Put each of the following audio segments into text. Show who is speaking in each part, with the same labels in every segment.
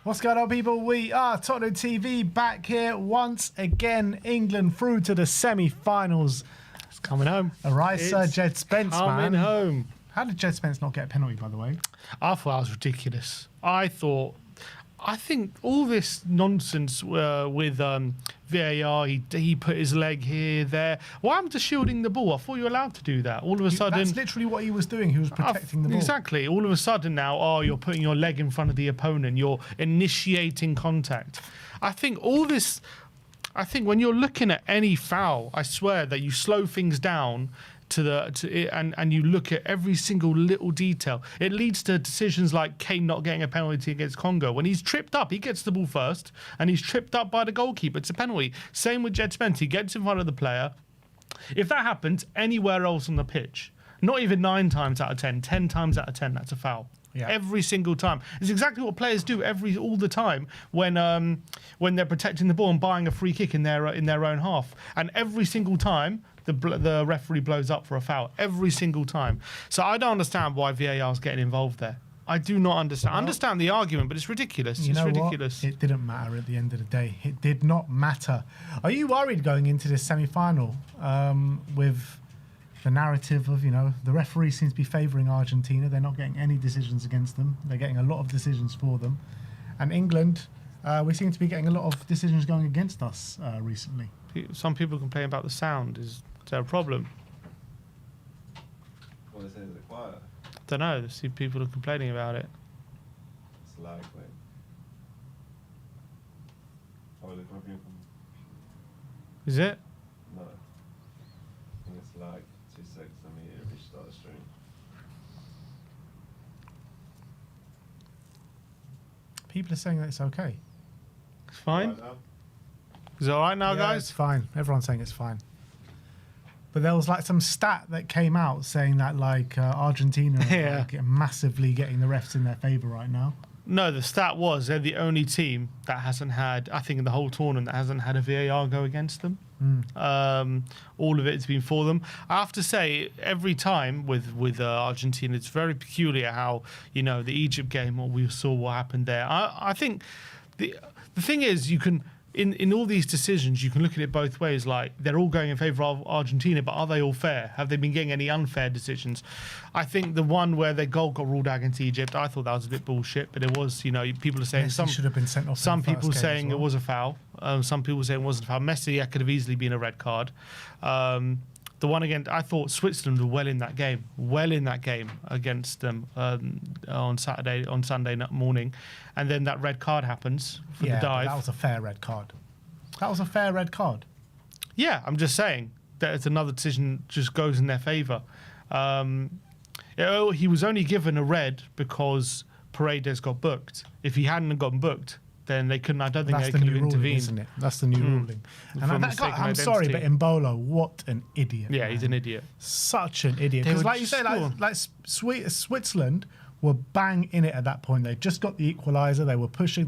Speaker 1: What's going on, people? We are Tottenham TV back here once again. England through to the semi-finals.
Speaker 2: It's coming home.
Speaker 1: All right, Sir Jed Spence,
Speaker 2: coming
Speaker 1: man.
Speaker 2: home.
Speaker 1: How did Jed Spence not get a penalty, by the way?
Speaker 2: I thought that was ridiculous. I think all this nonsense with VAR, he put his leg here, there. Why am I just shielding the ball? I thought you were allowed to do that. All of a sudden...
Speaker 1: That's literally what he was doing. He was protecting the ball.
Speaker 2: Exactly. All of a sudden now, you're putting your leg in front of the opponent. You're initiating contact. I think when you're looking at any foul, I swear that you slow things down and you look at every single little detail. It leads to decisions like Kane not getting a penalty against Congo. When he's tripped up, he gets the ball first, and he's tripped up by the goalkeeper. It's a penalty. Same with Jed Spence. He gets in front of the player. If that happens anywhere else on the pitch, not even 9 times out of 10, 10 times out of 10, that's a foul. Yeah. Every single time. It's exactly what players do all the time when they're protecting the ball and buying a free kick in their own half. And every single time, the referee blows up for a foul. Every single time. So I don't understand why VAR is getting involved there. I do not understand. I understand the argument, but it's ridiculous. It's ridiculous.
Speaker 1: It didn't matter at the end of the day. It did not matter. Are you worried going into this semi-final with the narrative of, the referee seems to be favouring Argentina. They're not getting any decisions against them. They're getting a lot of decisions for them. And England, we seem to be getting a lot of decisions going against us recently.
Speaker 2: Some people complain about the sound. Is there a problem?
Speaker 3: What is it? Is it quiet?
Speaker 2: I don't know. I see people are complaining about it.
Speaker 3: It's lag, mate. Oh, look,
Speaker 2: is it?
Speaker 3: No. I think it's lag. 2 seconds. Let me restart the stream.
Speaker 1: People are saying that it's okay.
Speaker 2: It's fine.
Speaker 3: Right now?
Speaker 2: Is it all right now,
Speaker 1: Yeah,
Speaker 2: guys?
Speaker 1: it's fine. Everyone's saying it's fine. But there was some stat that came out saying that Argentina are massively getting the refs in their favour right now.
Speaker 2: No, the stat was they're the only team that hasn't had, I think in the whole tournament, that hasn't had a VAR go against them. All of it's been for them. I have to say, every time with Argentina, it's very peculiar how, the Egypt game, we saw what happened there. I think the thing is, you can... In all these decisions, you can look at it both ways. Like, they're all going in favour of Argentina, but are they all fair? Have they been getting any unfair decisions? I think the one where their goal got ruled out against Egypt, I thought that was a bit bullshit, but it was, people are saying
Speaker 1: Messi should have been sent off.
Speaker 2: Some people saying it was a foul. Some people saying it wasn't a foul. Messi, that could have easily been a red card. The one against, I thought Switzerland were well in that game against them on Sunday morning, and then that red card happens for the dive.
Speaker 1: That was a fair red card.
Speaker 2: Yeah, I'm just saying that it's another decision just goes in their favour. He was only given a red because Paredes got booked. If he hadn't gotten booked, then they couldn't. I don't think they could have intervened.
Speaker 1: Isn't it? That's the new ruling. And that guy, I'm sorry, but Mbolo, what an idiot!
Speaker 2: Yeah,
Speaker 1: man.
Speaker 2: He's an idiot.
Speaker 1: Such an idiot. Because, like you say, Switzerland were bang in it at that point. They just got the equaliser. They were pushing.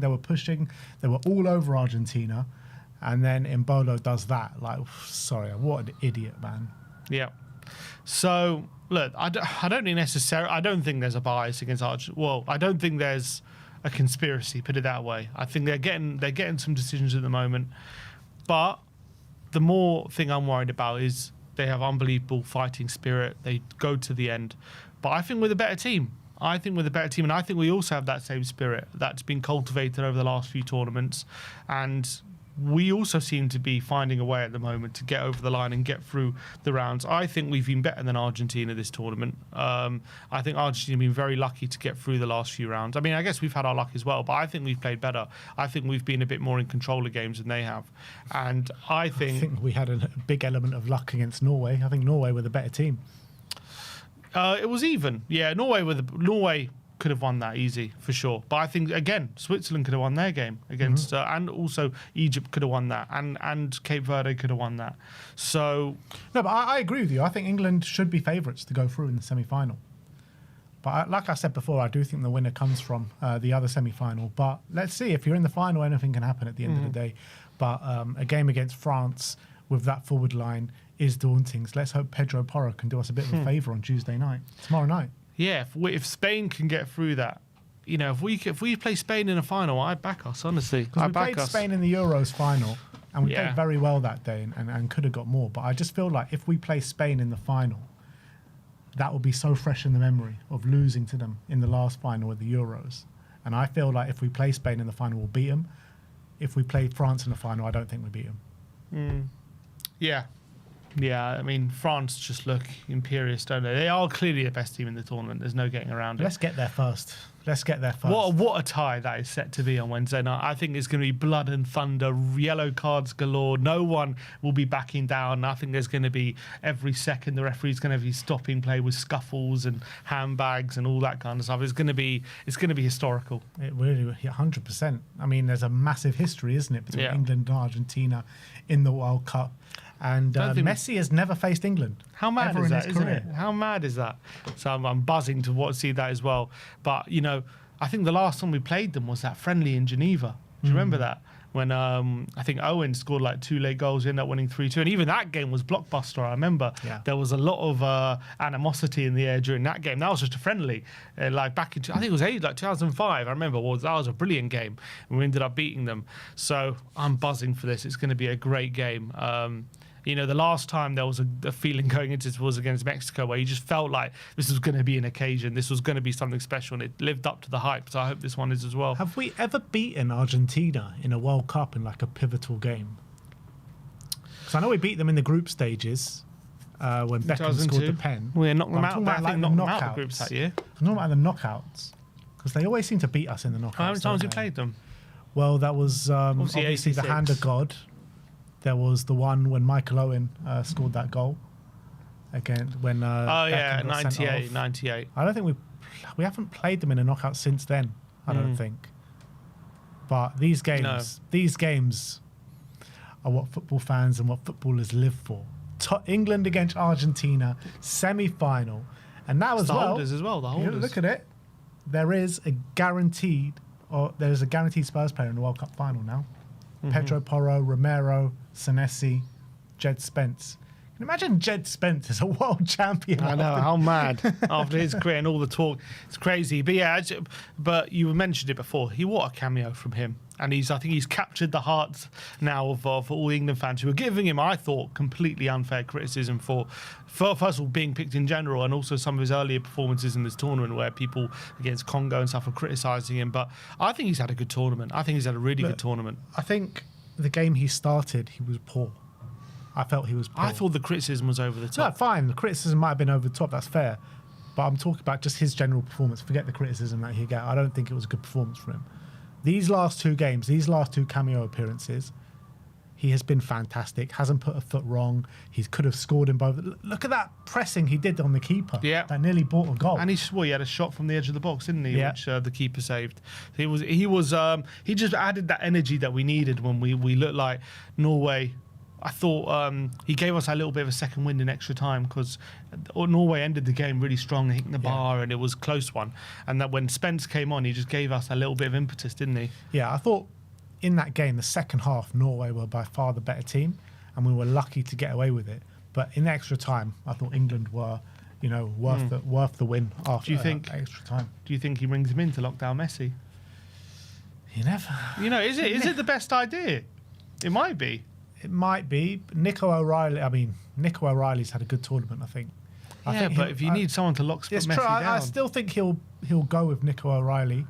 Speaker 1: They were all over Argentina, and then Mbolo does that. Sorry, what an idiot, man.
Speaker 2: Yeah. So look, I don't think there's a bias against Argentina. Well, I don't think there's a conspiracy, put it that way. I think they're getting some decisions at the moment, but the more thing I'm worried about is they have unbelievable fighting spirit. They go to the end, but I think we're the better team. and I think we also have that same spirit that's been cultivated over the last few tournaments, and we also seem to be finding a way at the moment to get over the line and get through the rounds. I think we've been better than Argentina this tournament. I think Argentina have been very lucky to get through the last few rounds. I mean, I guess we've had our luck as well, but I think we've played better. I think we've been a bit more in control of games than they have. And I think
Speaker 1: we had a big element of luck against Norway. I think Norway were the better team.
Speaker 2: It was even. Yeah, Norway could have won that easy for sure, but I think again Switzerland could have won their game against and also Egypt could have won that, and Cape Verde could have won that. So
Speaker 1: no, but I agree with you. I think England should be favourites to go through in the semi-final, but like I said before, I do think the winner comes from the other semi-final. But let's see, if you're in the final, anything can happen at the end of the day. But a game against France with that forward line is daunting. So let's hope Pedro Porro can do us a bit of a favour on Tuesday night, tomorrow night.
Speaker 2: Yeah, if Spain can get through that, you know, if we play Spain in a final, I'd back us, honestly.
Speaker 1: Because
Speaker 2: I'd
Speaker 1: we
Speaker 2: back
Speaker 1: played
Speaker 2: us.
Speaker 1: Spain in the Euros final, and we
Speaker 2: Yeah.
Speaker 1: played very well that day and could have got more. But I just feel like if we play Spain in the final, that will be so fresh in the memory of losing to them in the last final of the Euros. And I feel like if we play Spain in the final, we'll beat them. If we play France in the final, I don't think we beat them.
Speaker 2: Yeah. Yeah, I mean, France just look imperious, don't they? They are clearly the best team in the tournament. There's no getting around it.
Speaker 1: Let's get there first.
Speaker 2: What a tie that is set to be on Wednesday night. I think it's going to be blood and thunder, yellow cards galore. No one will be backing down. I think there's going to be every second the referee's going to be stopping play with scuffles and handbags and all that kind of stuff. It's going to be historical.
Speaker 1: It really, 100%. I mean, there's a massive history, isn't it, between England and Argentina in the World Cup. And Messi has never faced England.
Speaker 2: How mad
Speaker 1: ever
Speaker 2: is
Speaker 1: in
Speaker 2: that,
Speaker 1: his
Speaker 2: isn't
Speaker 1: career.
Speaker 2: it? How mad is that? So I'm buzzing to see that as well. But, you know, I think the last time we played them was that friendly in Geneva. Do you remember that? When I think Owen scored like 2 late goals, ended up winning 3-2. And even that game was blockbuster, I remember.
Speaker 1: Yeah.
Speaker 2: There was a lot of animosity in the air during that game. That was just a friendly. Like back in, I think it was like 2005, I remember. That was a brilliant game. And we ended up beating them. So I'm buzzing for this. It's going to be a great game. You know, the last time there was a feeling going into this was against Mexico, where you just felt like this was going to be an occasion, this was going to be something special, and it lived up to the hype. So I hope this one is as well.
Speaker 1: Have we ever beaten Argentina in a World Cup in like a pivotal game? Because I know we beat them in the group stages when Beckham scored the pen.
Speaker 2: We knocked them
Speaker 1: I'm
Speaker 2: out.
Speaker 1: talking
Speaker 2: I
Speaker 1: about,
Speaker 2: think
Speaker 1: like,
Speaker 2: knocked them out
Speaker 1: the
Speaker 2: of the groups that year.
Speaker 1: I'm talking about the knockouts. Because they always seem to beat us in the knockouts.
Speaker 2: How many times
Speaker 1: don't
Speaker 2: we
Speaker 1: they?
Speaker 2: played them?
Speaker 1: Well, that was obviously the
Speaker 2: 86.
Speaker 1: hand of God. There was the one when Michael Owen scored that goal again when. Beckham got sent off.
Speaker 2: 98.
Speaker 1: I don't think we haven't played them in a knockout since then. I don't think. But these games are what football fans and what footballers live for. England against Argentina, semi-final, and now as
Speaker 2: The
Speaker 1: well.
Speaker 2: holders as well. The holders.
Speaker 1: Look at it. There's a guaranteed Spurs player in the World Cup final now. Pedro Porro, Romero, Senesi, Jed Spence. Can you imagine Jed Spence as a world champion?
Speaker 2: I know, how mad after his career and all the talk. It's crazy. But yeah, but you mentioned it before. What a cameo from him. And I think he's captured the hearts now of all England fans who are giving him, I thought, completely unfair criticism for first of all, being picked in general, and also some of his earlier performances in this tournament where people against Congo and stuff are criticising him. But I think he's had a good tournament. I think he's had a really good tournament.
Speaker 1: I think the game he started, he was poor. I felt he was poor.
Speaker 2: I thought the criticism was over the
Speaker 1: No,
Speaker 2: top.
Speaker 1: fine. The criticism might have been over the top. That's fair. But I'm talking about just his general performance. Forget the criticism that he got. I don't think it was a good performance from him. These last 2 games, these last 2 cameo appearances, he has been fantastic. Hasn't put a foot wrong. He could have scored in both. Look at that pressing he did on the keeper.
Speaker 2: Yeah.
Speaker 1: That nearly bought a goal.
Speaker 2: And he had a shot from the edge of the box, didn't he?
Speaker 1: Yeah.
Speaker 2: Which the keeper saved. He just added that energy that we needed when we looked like Norway. I thought he gave us a little bit of a second wind in extra time because Norway ended the game really strong, hitting the bar, and it was a close one. And that when Spence came on, he just gave us a little bit of impetus, didn't he?
Speaker 1: Yeah, I thought in that game, the second half, Norway were by far the better team, and we were lucky to get away with it. But in extra time, I thought England were, worth the win after extra time.
Speaker 2: Do you think he brings him in to lock down Messi?
Speaker 1: You never.
Speaker 2: Is it the best idea? It might be.
Speaker 1: It might be. Nico O'Reilly's had a good tournament, I think.
Speaker 2: But if you need someone to lock Messi down.
Speaker 1: I still think he'll go with Nico O'Reilly.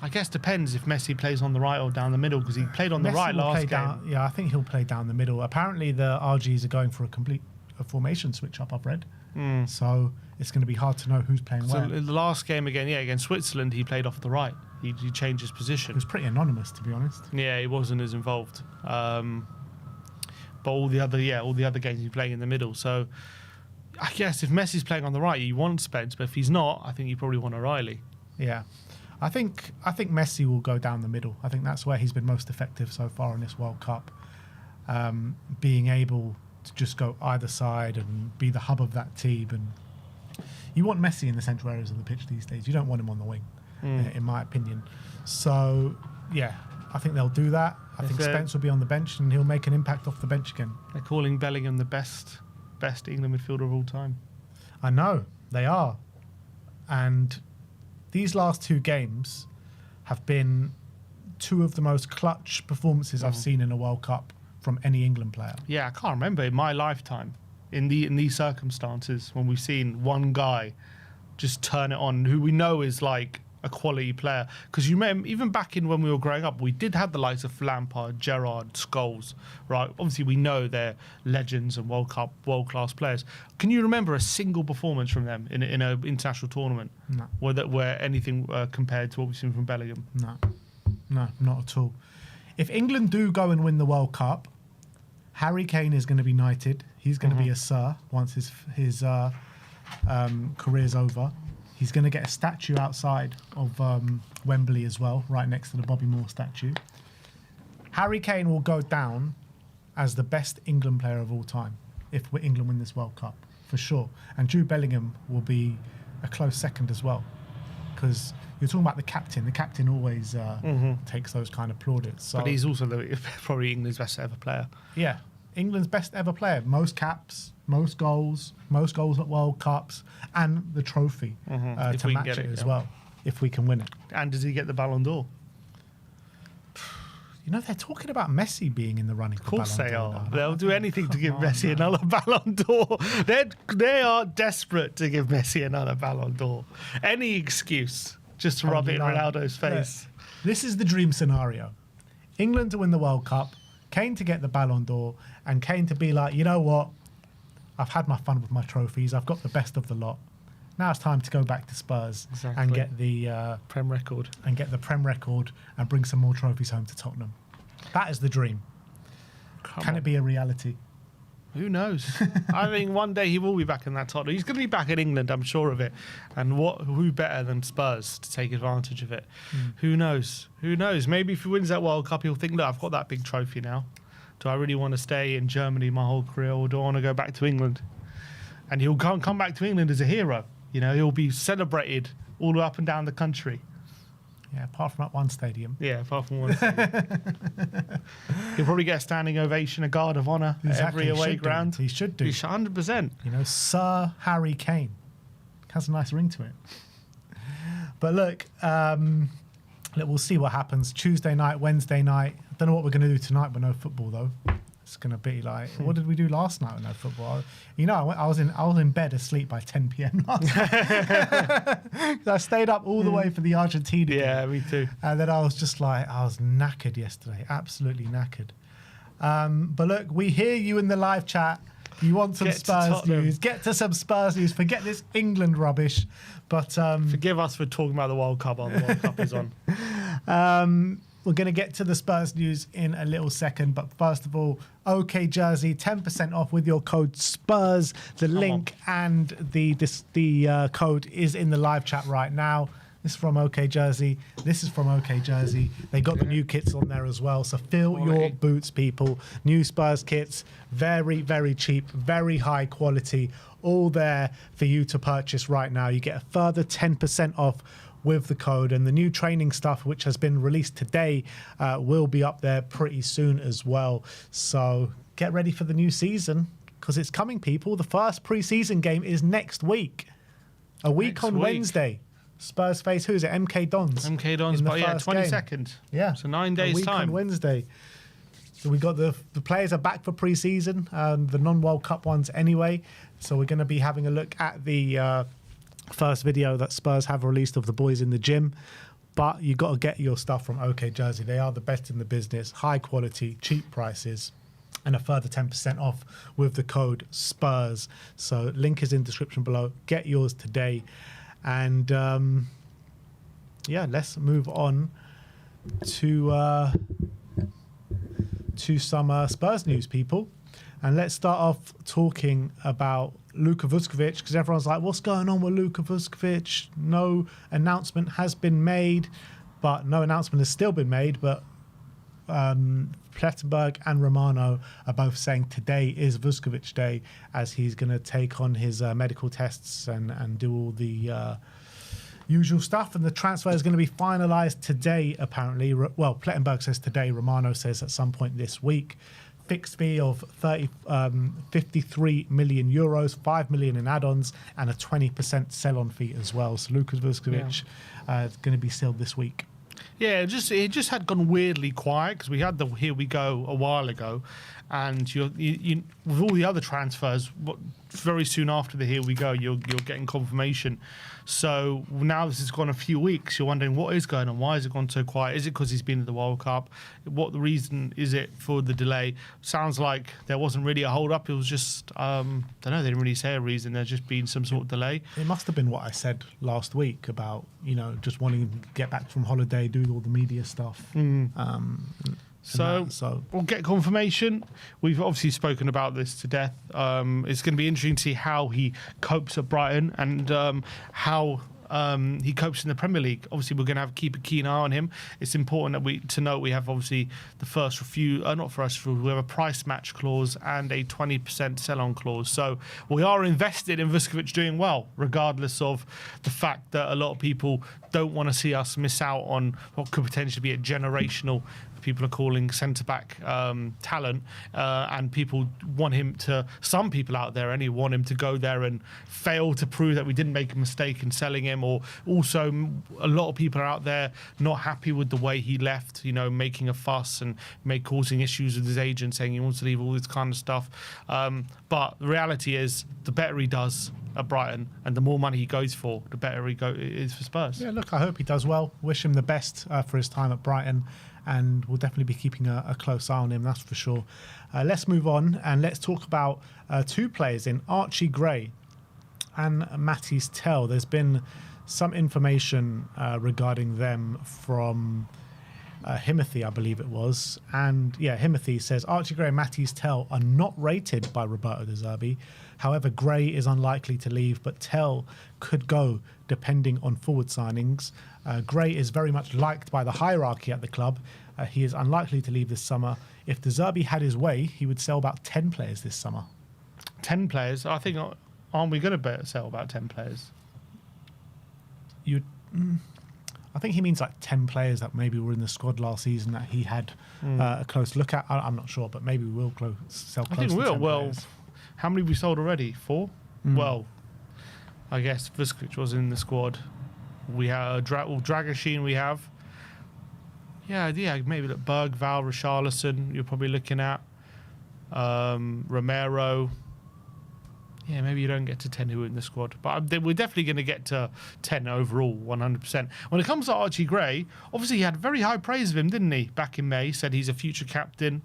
Speaker 2: I guess depends if Messi plays on the right or down the middle, because he played on the right last game.
Speaker 1: I think he'll play down the middle. Apparently, the RGs are going for a formation switch up, I've read. So it's going to be hard to know who's playing
Speaker 2: So
Speaker 1: where.
Speaker 2: the last game against Switzerland, he played off the right. He changed his position.
Speaker 1: It was pretty anonymous, to be honest.
Speaker 2: Yeah, he wasn't as involved. But all the other games he's playing in the middle. So I guess if Messi's playing on the right, you want Spence, but if he's not, I think you probably want O'Reilly.
Speaker 1: Yeah. I think Messi will go down the middle. I think that's where he's been most effective so far in this World Cup. Being able to just go either side and be the hub of that team. And you want Messi in the central areas of the pitch these days. You don't want him on the wing, in my opinion. So, yeah, I think they'll do that. I think Spence will be on the bench and he'll make an impact off the bench again.
Speaker 2: They're calling Bellingham the best England midfielder of all time.
Speaker 1: I know, they are. And these last two games have been two of the most clutch performances I've seen in a World Cup from any England player.
Speaker 2: Yeah, I can't remember in my lifetime, in these circumstances, when we've seen one guy just turn it on, who we know is like a quality player. Because you remember, even back in when we were growing up, we did have the likes of Lampard, Gerrard, Scholes, right? Obviously, we know they're legends and world-class players. Can you remember a single performance from them in an international tournament?
Speaker 1: No.
Speaker 2: Where anything compared to what we've seen from Bellingham?
Speaker 1: No, not at all. If England do go and win the World Cup, Harry Kane is going to be knighted. He's going to be a Sir once his career's over. He's going to get a statue outside of Wembley as well, right next to the Bobby Moore statue. Harry Kane will go down as the best England player of all time if England win this World Cup, for sure. And Jude Bellingham will be a close second as well, because you're talking about the captain. The captain always takes those kind of plaudits. So,
Speaker 2: but he's also probably England's best ever player.
Speaker 1: Yeah, England's best ever player. Most caps, most goals at World Cups, and the trophy to match it as well, if we can win it.
Speaker 2: And does he get the Ballon d'Or?
Speaker 1: You know, they're talking about Messi being in the running.
Speaker 2: Of course they are.
Speaker 1: Now.
Speaker 2: They'll do anything to give Messi another Ballon d'Or. They are desperate to give Messi another Ballon d'Or. Any excuse just to rub it in Ronaldo's face.
Speaker 1: This is the dream scenario. England to win the World Cup, Kane to get the Ballon d'Or, and Kane to be like, you know what? I've had my fun with my trophies. I've got the best of the lot. Now it's time to go back to Spurs and get the
Speaker 2: Prem record.
Speaker 1: And get the Prem record and bring some more trophies home to Tottenham. That is the dream. Can it be a reality?
Speaker 2: Who knows? I think one day he will be back in that Tottenham. He's going to be back in England, I'm sure of it. And who better than Spurs to take advantage of it? Who knows? Who knows? Maybe if he wins that World Cup, he'll think, look, I've got that big trophy now. Do I really want to stay in Germany my whole career, or do I want to go back to England? And he'll come back to England as a hero. You know, he'll be celebrated all up and down the country.
Speaker 1: Yeah, apart from that one stadium.
Speaker 2: Yeah, apart from one stadium. He'll probably get a standing ovation, a guard of honour at every away ground.
Speaker 1: He should do.
Speaker 2: He should, 100%.
Speaker 1: You know, Sir Harry Kane. Has a nice ring to it. But look, we'll see what happens. Tuesday night, Wednesday night. I don't know what we're going to do tonight with no football, though. It's going to be like, what did we do last night with no football? You know, I was in bed asleep by 10 p.m. last night. I stayed up all the way for the Argentina game.
Speaker 2: Yeah, me too.
Speaker 1: And then I was just like, I was knackered yesterday, absolutely knackered. But look, we hear you in the live chat. You want some Spurs news. Get to some Spurs news. Forget this England rubbish. But
Speaker 2: forgive us for talking about the World Cup while the World Cup is on.
Speaker 1: We're going to get to the Spurs news in a little second, but first of all, OK Jersey, 10% off with your code SPURS. The link and the code is in the live chat right now. This is from OK Jersey. This is from OK Jersey. They got the new kits on there as well, so fill your boots, people. New Spurs kits, very, very cheap, very high quality, all there for you to purchase right now. You get a further 10% off with the code, and the new training stuff, which has been released today, will be up there pretty soon as well. So get ready for the new season, because it's coming, people. The first pre-season game is next week. A week on Wednesday. Spurs face, who is it? MK Dons.
Speaker 2: MK Dons, but yeah, 22nd.
Speaker 1: Yeah.
Speaker 2: So 9 days'
Speaker 1: a week
Speaker 2: time.
Speaker 1: On Wednesday. So we got the players are back for pre-season, the non-World Cup ones anyway. So we're going to be having a look at the first video that Spurs have released of the boys in the gym. But you got to get your stuff from OK Jersey. They are the best in the business, high quality, cheap prices, and a further 10% off with the code SPURS. So link is in description below. Get yours today. And yeah, let's move on to some Spurs news, people. And let's start off talking about Luka Vuskovic, because everyone's like, what's going on with Luka Vuskovic? No announcement has been made, but no announcement has still been made. But Plettenberg and Romano are both saying today is Vuskovic Day, as he's going to take on his medical tests and do all the usual stuff. And the transfer is going to be finalised today, apparently. Well, Plettenberg says today. Romano says at some point this week. fixed fee of 53 million euros, 5 million in add-ons, and a 20% sell-on fee as well. So Lukas Vuskovic is going to be sold this week.
Speaker 2: Yeah, it just had gone weirdly quiet because we had the Here We Go a while ago, and you with all the other transfers, very soon after the Here We Go, you're getting confirmation. So now this has gone a few weeks. You're wondering what is going on. Why has it gone so quiet? Is it because he's been at the World Cup? What the reason is it for the delay? Sounds like there wasn't really a hold up. It was just don't know. They didn't really say a reason. There's just been some sort of delay.
Speaker 1: It must have been what I said last week about just wanting to get back from holiday, do all the media stuff.
Speaker 2: So we'll get confirmation. We've obviously spoken about this to death. It's going to be interesting to see how he copes at Brighton and how he copes in the Premier League. Obviously, we're going to keep a keen eye on him. It's important that to note we have obviously the first refusal, not first refusal, we have a price match clause and a 20% sell-on clause. So we are invested in Vuskovic doing well, regardless of the fact that a lot of people don't want to see us miss out on what could potentially be a generational, people are calling centre-back talent, and people want him to, some people out there anyway, want him to go there and fail to prove that we didn't make a mistake in selling him, or also a lot of people are out there not happy with the way he left, making a fuss and causing issues with his agent, saying he wants to leave, all this kind of stuff. But the reality is, the better he does at Brighton and the more money he goes for, the better he is for Spurs.
Speaker 1: Yeah, look, I hope he does well. Wish him the best for his time at Brighton. And we'll definitely be keeping a close eye on him, that's for sure. Let's move on and let's talk about two players in Archie Gray and Matisse Tell. There's been some information regarding them from Himothy, I believe it was. And yeah, Himothy says Archie Gray and Matisse Tell are not rated by Roberto De Zerbi. However, Gray is unlikely to leave, but Tell could go depending on forward signings. Gray is very much liked by the hierarchy at the club. He is unlikely to leave this summer. If De Zerbi had his way, he would sell about 10 players this summer.
Speaker 2: 10 players? I think, aren't we going to sell about 10 players?
Speaker 1: I think he means like 10 players that maybe were in the squad last season that he had a close look at. I'm not sure, but maybe we will sell close to 10
Speaker 2: I think we will. Well,
Speaker 1: players.
Speaker 2: How many have we sold already? 4? Well, I guess Vuskovic was in the squad. We have Dragoshin. We have, maybe look, Bergvall, Richarlison. You're probably looking at Romero. Yeah, maybe you don't get to 10 who are in the squad, but we're definitely going to get to 10 overall, 100%. When it comes to Archie Gray, obviously he had very high praise of him, didn't he? Back in May, said he's a future captain.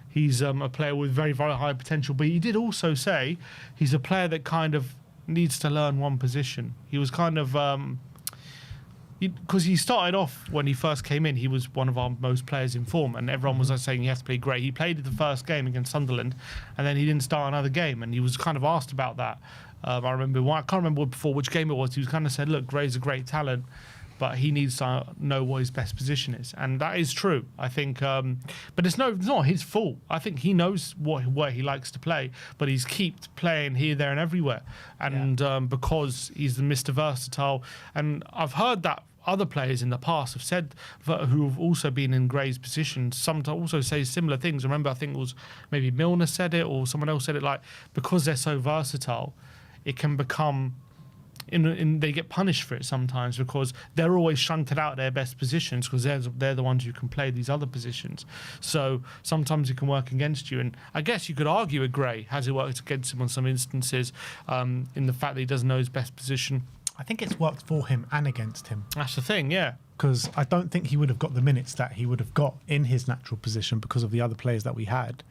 Speaker 2: He's a player with very, very high potential, but he did also say he's a player that kind of needs to learn one position. He was kind of, because he started off when he first came in, he was one of our most players in form, and everyone was saying he has to play great. He played the first game against Sunderland, and then he didn't start another game, and he was kind of asked about that. I can't remember before which game it was. He was kind of said, "Look, Gray's a great talent, but he needs to know what his best position is," and that is true. I think, but it's not his fault. I think he knows where he likes to play, but he's kept playing here, there, and everywhere, and because he's the Mr. Versatile. And I've heard that other players in the past have said, who have also been in Gray's position, sometimes also say similar things. Remember, I think it was maybe Milner said it or someone else said it, like, because they're so versatile, it can become, they get punished for it sometimes because they're always shunted out their best positions because they're the ones who can play these other positions. So sometimes it can work against you. And I guess you could argue with Gray, has it worked against him on some instances, in the fact that he doesn't know his best position?
Speaker 1: I think it's worked for him and against him.
Speaker 2: That's the thing, yeah.
Speaker 1: Because I don't think he would have got the minutes that he would have got in his natural position because of the other players that we had.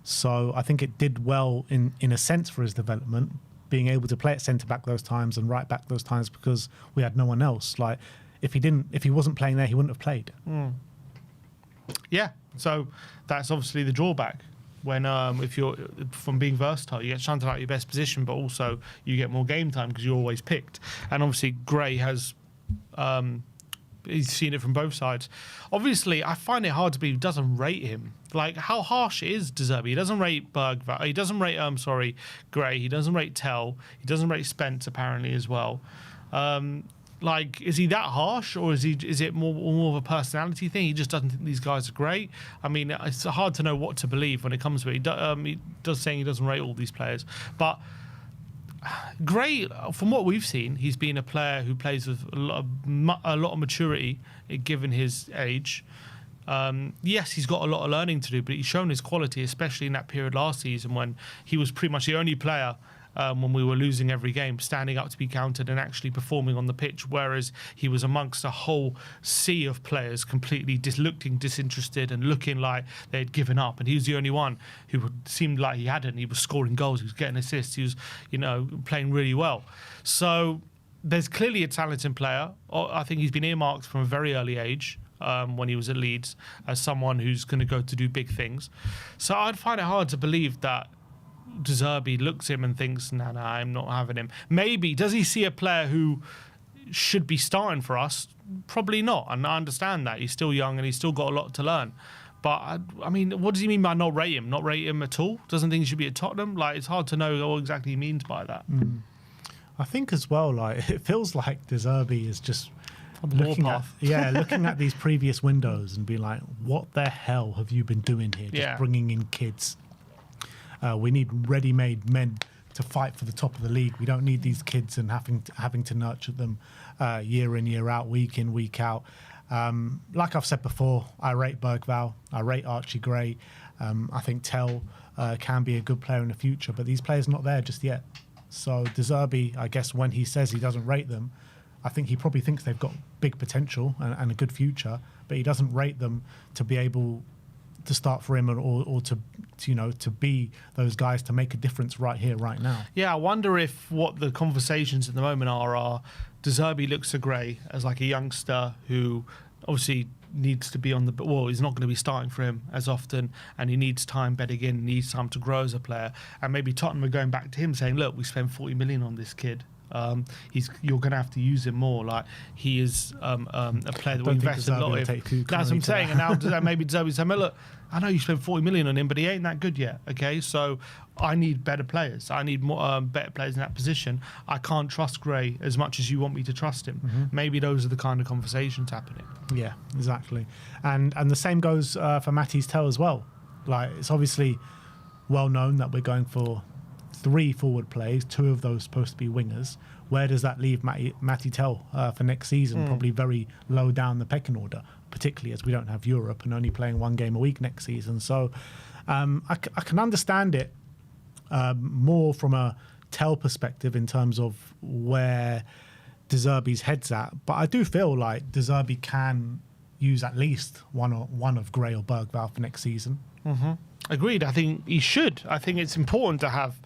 Speaker 1: So I think it did well in a sense for his development, being able to play at centre-back those times and right-back those times because we had no one else. Like, if he wasn't playing there, he wouldn't have played.
Speaker 2: Yeah, so that's obviously the drawback. When if you're from being versatile, you get shunted out your best position, but also you get more game time because you're always picked. And obviously, Gray has he's seen it from both sides. Obviously, I find it hard to believe he doesn't rate him. Like, how harsh is De Zerbi? He doesn't rate Bergvall. He doesn't rate Gray. He doesn't rate Tell. He doesn't rate Spence apparently as well. Like, is he that harsh, or is it more of a personality thing? He just doesn't think these guys are great. I mean, it's hard to know what to believe when it comes to it. He does saying he doesn't rate all these players, but Gray, from what we've seen, he's been a player who plays with a lot of maturity, given his age. Yes, he's got a lot of learning to do, but he's shown his quality, especially in that period last season when he was pretty much the only player. When we were losing every game, standing up to be counted and actually performing on the pitch, whereas he was amongst a whole sea of players completely looking disinterested and looking like they had given up, and he was the only one who seemed like he hadn't. He was scoring goals, he was getting assists, he was, playing really well. So there's clearly a talented player. I think he's been earmarked from a very early age. When he was at Leeds, as someone who's going to go to do big things. So I'd find it hard to believe that De Zerbi looks at him and thinks, no, I'm not having him. Maybe, does he see a player who should be starting for us? Probably not, and I understand that. He's still young and he's still got a lot to learn. But, I mean, what does he mean by not rate him? Not rate him at all? Doesn't think he should be at Tottenham? Like, it's hard to know what exactly he means by that.
Speaker 1: I think as well, like, it feels like De Zerbi is just looking at these previous windows and being like, what the hell have you been doing here? Just bringing in kids. We need ready-made men to fight for the top of the league. We don't need these kids and having to nurture them year in, year out, week in, week out. Like I've said before, I rate Bergvall. I rate Archie Gray. I think Tell can be a good player in the future, but these players are not there just yet. So De Zerbi, I guess when he says he doesn't rate them, I think he probably thinks they've got big potential and a good future, but he doesn't rate them to be able to start for him or to be those guys to make a difference right here, right now. Yeah, I wonder if what the conversations at the moment are De Zerbi looks at Gray as like a youngster who obviously needs to be on the... Well, he's not going to be starting for him as often, and he needs time bedding in, needs time to grow as a player. And maybe Tottenham are going back to him saying, look, we spent 40 million on this kid. You're going to have to use him more. Like, he is a player that we invested a lot in. That's what I'm saying. And now maybe De Zerbi's saying, look, I know you spent 40 million on him, but he ain't that good yet. Okay, so I need better players. I need more better players in that position. I can't trust Gray as much as you want me to trust him. Maybe those are the kind of conversations happening. Yeah, exactly. And the same goes for Matty's Tell as well. Like, it's obviously well known that we're going for 3 forward plays, 2 of those supposed to be wingers. Where does that leave Matty Tell for next season? Probably very low down the pecking order, particularly as we don't have Europe and only playing 1 game a week next season. So I can understand it more from a Tell perspective in terms of where De Zerbi's head's at. But I do feel like De Zerbi can use at least one of Gray or Bergvall for next season. Agreed. I think he should. I think it's important to have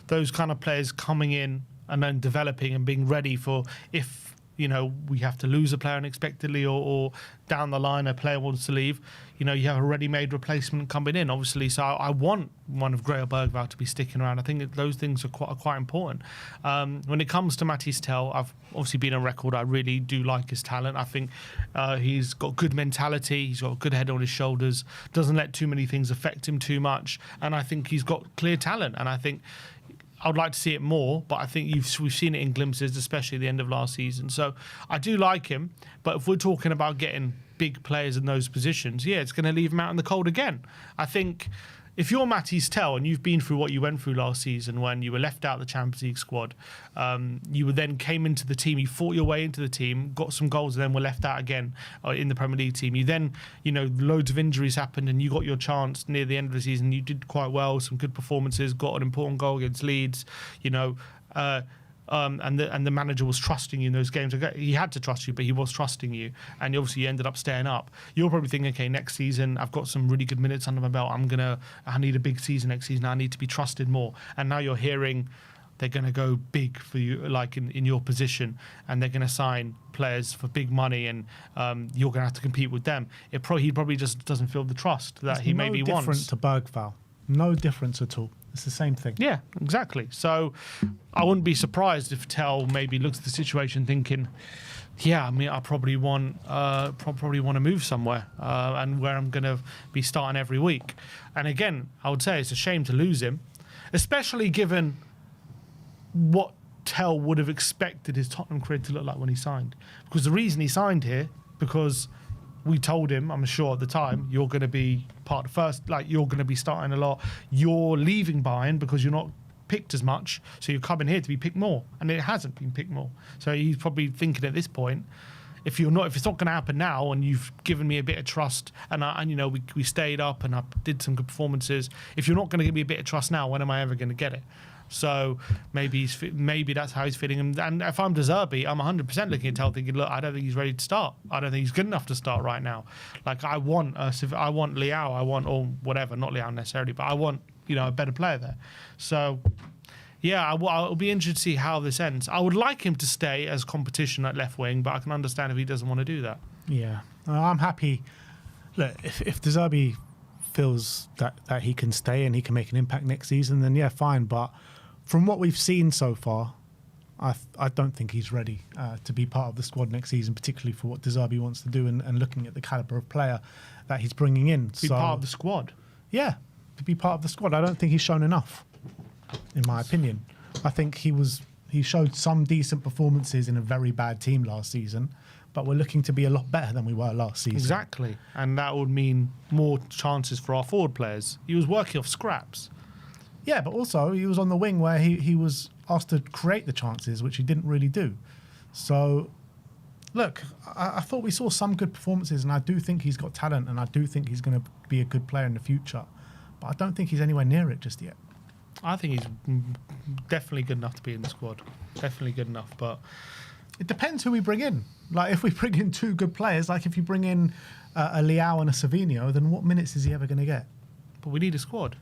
Speaker 1: those kind of players coming in and then developing and being ready for if, we have to lose a player unexpectedly or down the line a player wants to leave, you have a ready-made replacement coming in, obviously. So I want one of Gray or Bergvall to be sticking around. I think that those things are quite important. When it comes to Matty's Tell, I've obviously been on record. I really do like his talent. I think he's got good mentality. He's got a good head on his shoulders. Doesn't let too many things affect him too much. And I think he's got clear talent. And I think I'd like to see it more, but I think we've seen it in glimpses, especially at the end of last season. So I do like him, but if we're talking about getting big players in those positions, it's going to leave him out in the cold again. I think if you're Matty's Tell and you've been through what you went through last season when you were left out of the Champions League squad, you then came into the team, you fought your way into the team, got some goals, and then were left out again in the Premier League team. You then, loads of injuries happened and you got your chance near the end of the season. You did quite well, some good performances, got an important goal against Leeds, and the manager was trusting you in those games. He had to trust you, but he was trusting you, and obviously you ended up staying up. You're probably thinking, okay, next season I've got some really good minutes under my belt. I need a big season next season. I need to be trusted more. And now you're hearing they're going to go big for you, like in your position, and they're going to sign players for big money, and you're going to have to compete with them. He probably just doesn't feel the trust that he maybe wants. It's no different to Bergvall. No difference at all. It's the same thing. Yeah, exactly. So I wouldn't be surprised if Tell maybe looks at the situation thinking, I probably want to move somewhere and where I'm going to be starting every week. And again, I would say it's a shame to lose him, especially given what
Speaker 2: Tell would have expected his Tottenham career to look like when he signed. Because the reason he signed here, because we told him, I'm sure at the time, you're going to be part of the first, like you're going to be starting a lot. You're leaving Bayern because you're not picked as much, so you're coming here to be picked more, and it hasn't been picked more. So he's probably thinking at this point, if it's not going to happen now, and you've given me a bit of trust, and we stayed up and I did some good performances. If you're not going to give me a bit of trust now, when am I ever going to get it? So maybe that's how he's feeling. And if I'm De Zerbi, I'm 100% looking at Tell thinking, look, I don't think he's ready to start. I don't think he's good enough to start right now. Like I want Leao, or whatever, not Leao necessarily, but I want a better player there. So yeah, I'll be interested to see how this ends. I would like him to stay as competition at left wing, but I can understand if he doesn't want to do that.
Speaker 1: Yeah, I'm happy. Look, if De Zerbi feels that he can stay and he can make an impact next season, then yeah, fine. But from what we've seen so far, I don't think he's ready to be part of the squad next season, particularly for what De Zerbi wants to do and looking at the calibre of player that he's bringing in.
Speaker 2: Be part of the squad?
Speaker 1: Yeah, to be part of the squad. I don't think he's shown enough, in my opinion. I think he showed some decent performances in a very bad team last season, but we're looking to be a lot better than we were last season.
Speaker 2: Exactly, and that would mean more chances for our forward players. He was working off scraps.
Speaker 1: Yeah, but also he was on the wing where he was asked to create the chances, which he didn't really do. So, look, I thought we saw some good performances, and I do think he's got talent, and I do think he's going to be a good player in the future. But I don't think he's anywhere near it just yet.
Speaker 2: I think he's definitely good enough to be in the squad. Definitely good enough, but
Speaker 1: it depends who we bring in. Like, if we bring in two good players, like if you bring in a Leao and a Savinho, then what minutes is he ever going to get?
Speaker 2: But we need a squad.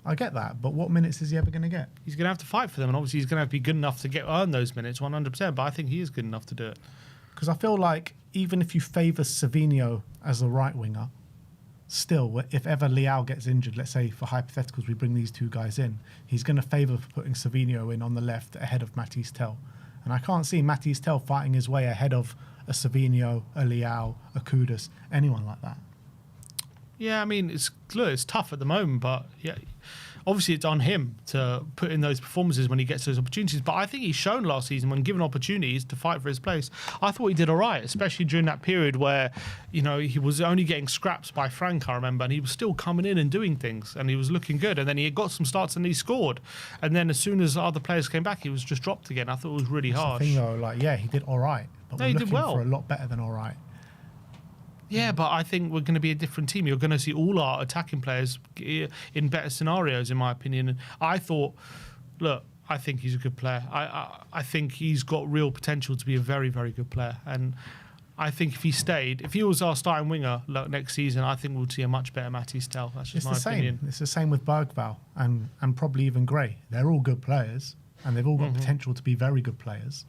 Speaker 1: I get that, but what minutes is he ever going to get?
Speaker 2: He's going to have to fight for them, and obviously he's going to have to be good enough to earn those minutes 100%, but I think he is good enough to do it.
Speaker 1: Because I feel like even if you favour Savinho as a right winger, still, if ever Leao gets injured, let's say for hypotheticals we bring these two guys in, he's going to favour putting Savinho in on the left ahead of Matisse Tell. And I can't see Matisse Tell fighting his way ahead of a Savinho, a Leao, a Kudus, anyone like that.
Speaker 2: Yeah, I mean, it's tough at the moment, but yeah, obviously it's on him to put in those performances when he gets those opportunities. But I think he's shown last season, when given opportunities to fight for his place, I thought he did all right, especially during that period where, he was only getting scraps by Frank, I remember, and he was still coming in and doing things, and he was looking good. And then he got some starts and he scored. And then as soon as other players came back, he was just dropped again. I thought it was really harsh.
Speaker 1: That's the thing, though, he did all right. But
Speaker 2: No,
Speaker 1: we're
Speaker 2: he did
Speaker 1: looking
Speaker 2: well.
Speaker 1: for a lot better than all right.
Speaker 2: Yeah, but I think we're going to be a different team. You're going to see all our attacking players in better scenarios, in my opinion. And I think he's a good player. I think he's got real potential to be a very, very good player. And I think if he was our starting winger next season, I think we'll see a much better Matisse Tell. That's just my opinion.
Speaker 1: It's the same with Bergvall and probably even Gray. They're all good players, and they've all got potential to be very good players.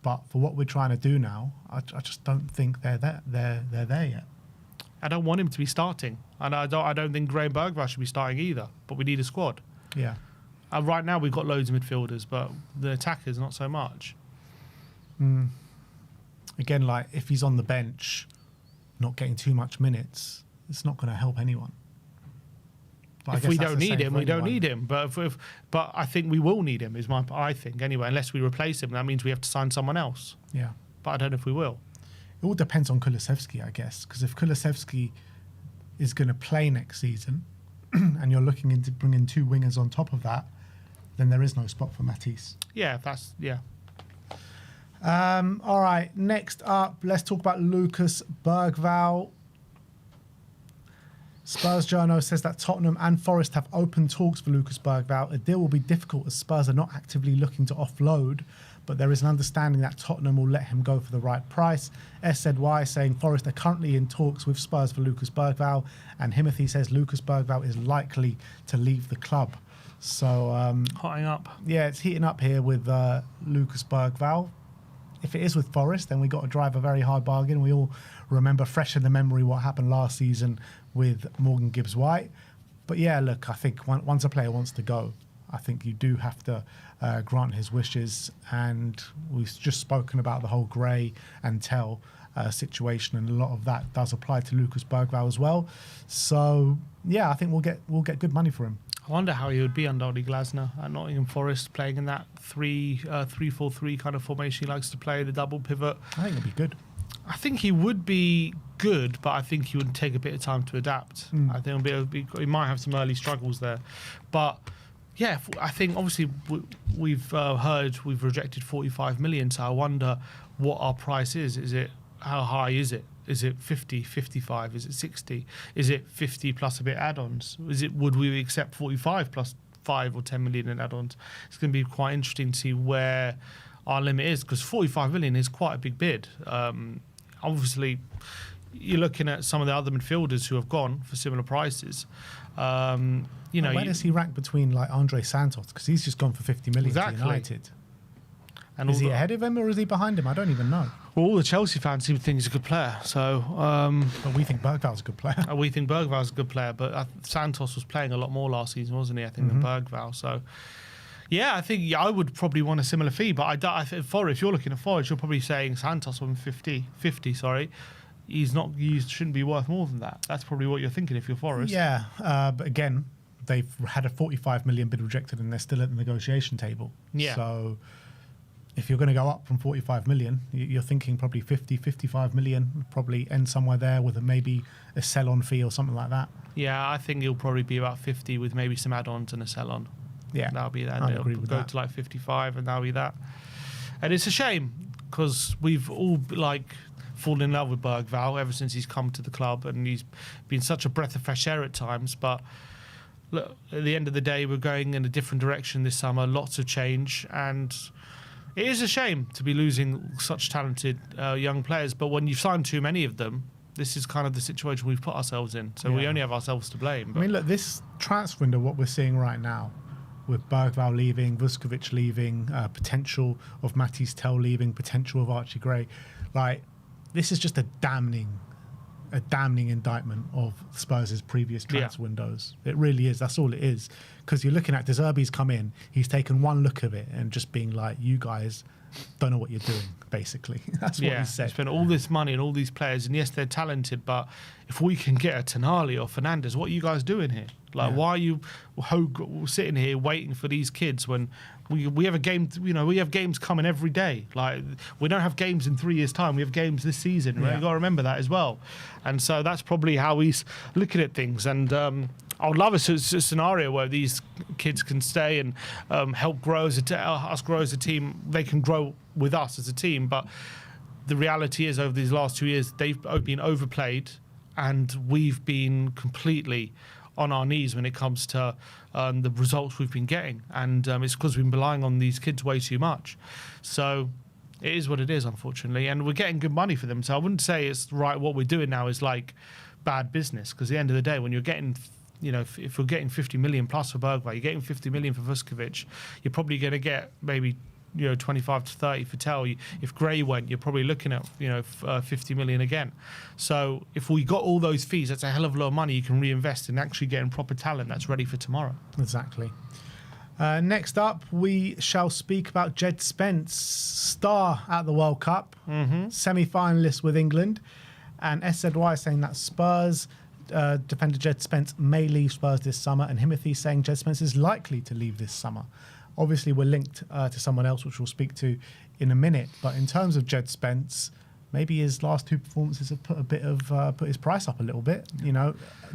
Speaker 1: But for what we're trying to do now, I just don't think they're there yet.
Speaker 2: I don't want him to be starting, and I don't think Gray and Bergvall should be starting either. But we need a squad.
Speaker 1: Yeah.
Speaker 2: Right now we've got loads of midfielders, but the attackers not so much.
Speaker 1: Again, if he's on the bench, not getting too much minutes, it's not going to help anyone. But
Speaker 2: If we don't need him, we don't need him. But but I think we will need him. I think anyway. Unless we replace him, that means we have to sign someone else.
Speaker 1: Yeah.
Speaker 2: But I don't know if we will.
Speaker 1: It all depends on Kulusevski, I guess. Because if Kulusevski is going to play next season, and you're looking into bringing two wingers on top of that, then there is no spot for Matisse.
Speaker 2: Yeah,
Speaker 1: All right. Next up, let's talk about Lucas Bergvall. Spurs journal says that Tottenham and Forest have open talks for Lucas Bergvall. A deal will be difficult as Spurs are not actively looking to offload, but there is an understanding that Tottenham will let him go for the right price. SZY saying Forest are currently in talks with Spurs for Lucas Bergvall, and Himothy says Lucas Bergvall is likely to leave the club. So,
Speaker 2: hotting up.
Speaker 1: Yeah, it's heating up here with Lucas Bergvall. If it is with Forest, then we got to drive a very hard bargain. We all remember fresh in the memory what happened last season with Morgan Gibbs-White. But yeah, look, I think once a player wants to go, I think you do have to grant his wishes. And we've just spoken about the whole Gray and Tell situation, and a lot of that does apply to Lucas Bergvall as well. So yeah, I think we'll get good money for him.
Speaker 2: I wonder how he would be under Ollie Glasner at Nottingham Forest, playing in that 3-4-3 kind of formation he likes to play, the double pivot.
Speaker 1: I think it'd be good.
Speaker 2: I think he would be good, but I think he would take a bit of time to adapt. I think he might have some early struggles there. But yeah, I think obviously we've heard we've rejected 45 million, so I wonder what our price is. How high is it? Is it 50, 55? Is it 60? Is it 50 plus a bit add-ons? Would we accept 45 plus 5 or 10 million in add-ons? It's going to be quite interesting to see where our limit is, because 45 million is quite a big bid. Obviously, you're looking at some of the other midfielders who have gone for similar prices.
Speaker 1: Where does he rank between like Andre Santos? Because he's just gone for 50 million to United. And is he ahead of him or is he behind him? I don't even know.
Speaker 2: Well, all the Chelsea fans seem to think he's a good player. So,
Speaker 1: but we think Bergvall's a good player.
Speaker 2: We think Bergvall's a good player, but Santos was playing a lot more last season, wasn't he? I think than Bergvall. So, yeah, I think I would probably want a similar fee. But I think if you're looking at Forest, you're probably saying Santos on 50. He's not. He shouldn't be worth more than that. That's probably what you're thinking if you're Forest.
Speaker 1: Yeah, but again, they've had a 45 million bid rejected, and they're still at the negotiation table.
Speaker 2: Yeah.
Speaker 1: So if you're going to go up from 45 million, you're thinking probably 50, 55 million, probably end somewhere there with maybe a sell-on fee or something like that.
Speaker 2: Yeah, I think it'll probably be about 50 with maybe some add-ons and a sell-on.
Speaker 1: Yeah,
Speaker 2: that'll be that.
Speaker 1: I agree with
Speaker 2: go
Speaker 1: that.
Speaker 2: To like 55, and that'll be that. And it's a shame because we've all fallen in love with Bergvall ever since he's come to the club, and he's been such a breath of fresh air at times. But look, at the end of the day, we're going in a different direction this summer. Lots of change, and it is a shame to be losing such talented young players. But when you've signed too many of them, this is kind of the situation we've put ourselves in. So we only have ourselves to blame. But
Speaker 1: I mean, look, this transfer window, what we're seeing right now, with Bergvall leaving, Vuskovic leaving, potential of Matisse Tell leaving, potential of Archie Gray, like this is just a damning indictment of Spurs' previous transfer windows. It really is. That's all it is. Because you're looking at De Zerbi's come in, he's taken one look of it and just being like, you guys don't know what you're doing, basically. That's what he said.
Speaker 2: Spent all this money on all these players, and yes, they're talented, but if we can get a Tonali or Fernandes, what are you guys doing here? Like, why are you sitting here waiting for these kids when we have a game? We have games coming every day. Like, we don't have games in 3 years' time. We have games this season. Right? You got to remember that as well. And so that's probably how he's looking at things. And I would love a scenario where these kids can stay and help grow us grow as a team. They can grow with us as a team. But the reality is, over these last 2 years, they've been overplayed, and we've been completely on our knees when it comes to the results we've been getting. And it's because we've been relying on these kids way too much. So it is what it is, unfortunately. And we're getting good money for them. So I wouldn't say it's right. What we're doing now is like bad business, because at the end of the day, when you're getting, if we're getting 50 million plus for Bergvall, you're getting 50 million for Vuskovic, you're probably going to get maybe 25 to 30 for Tell. If Gray went, you're probably looking at 50 million again. So if we got all those fees, that's a hell of a lot of money you can reinvest in actually getting proper talent that's ready for tomorrow.
Speaker 1: Exactly. Next up, we shall speak about Jed Spence, star at the World Cup, semi-finalist with England, and SZY saying that Spurs defender Jed Spence may leave Spurs this summer, and Himothy saying Jed Spence is likely to leave this summer. Obviously, we're linked to someone else, which we'll speak to in a minute. But in terms of Jed Spence, maybe his last two performances have put his price up a little bit.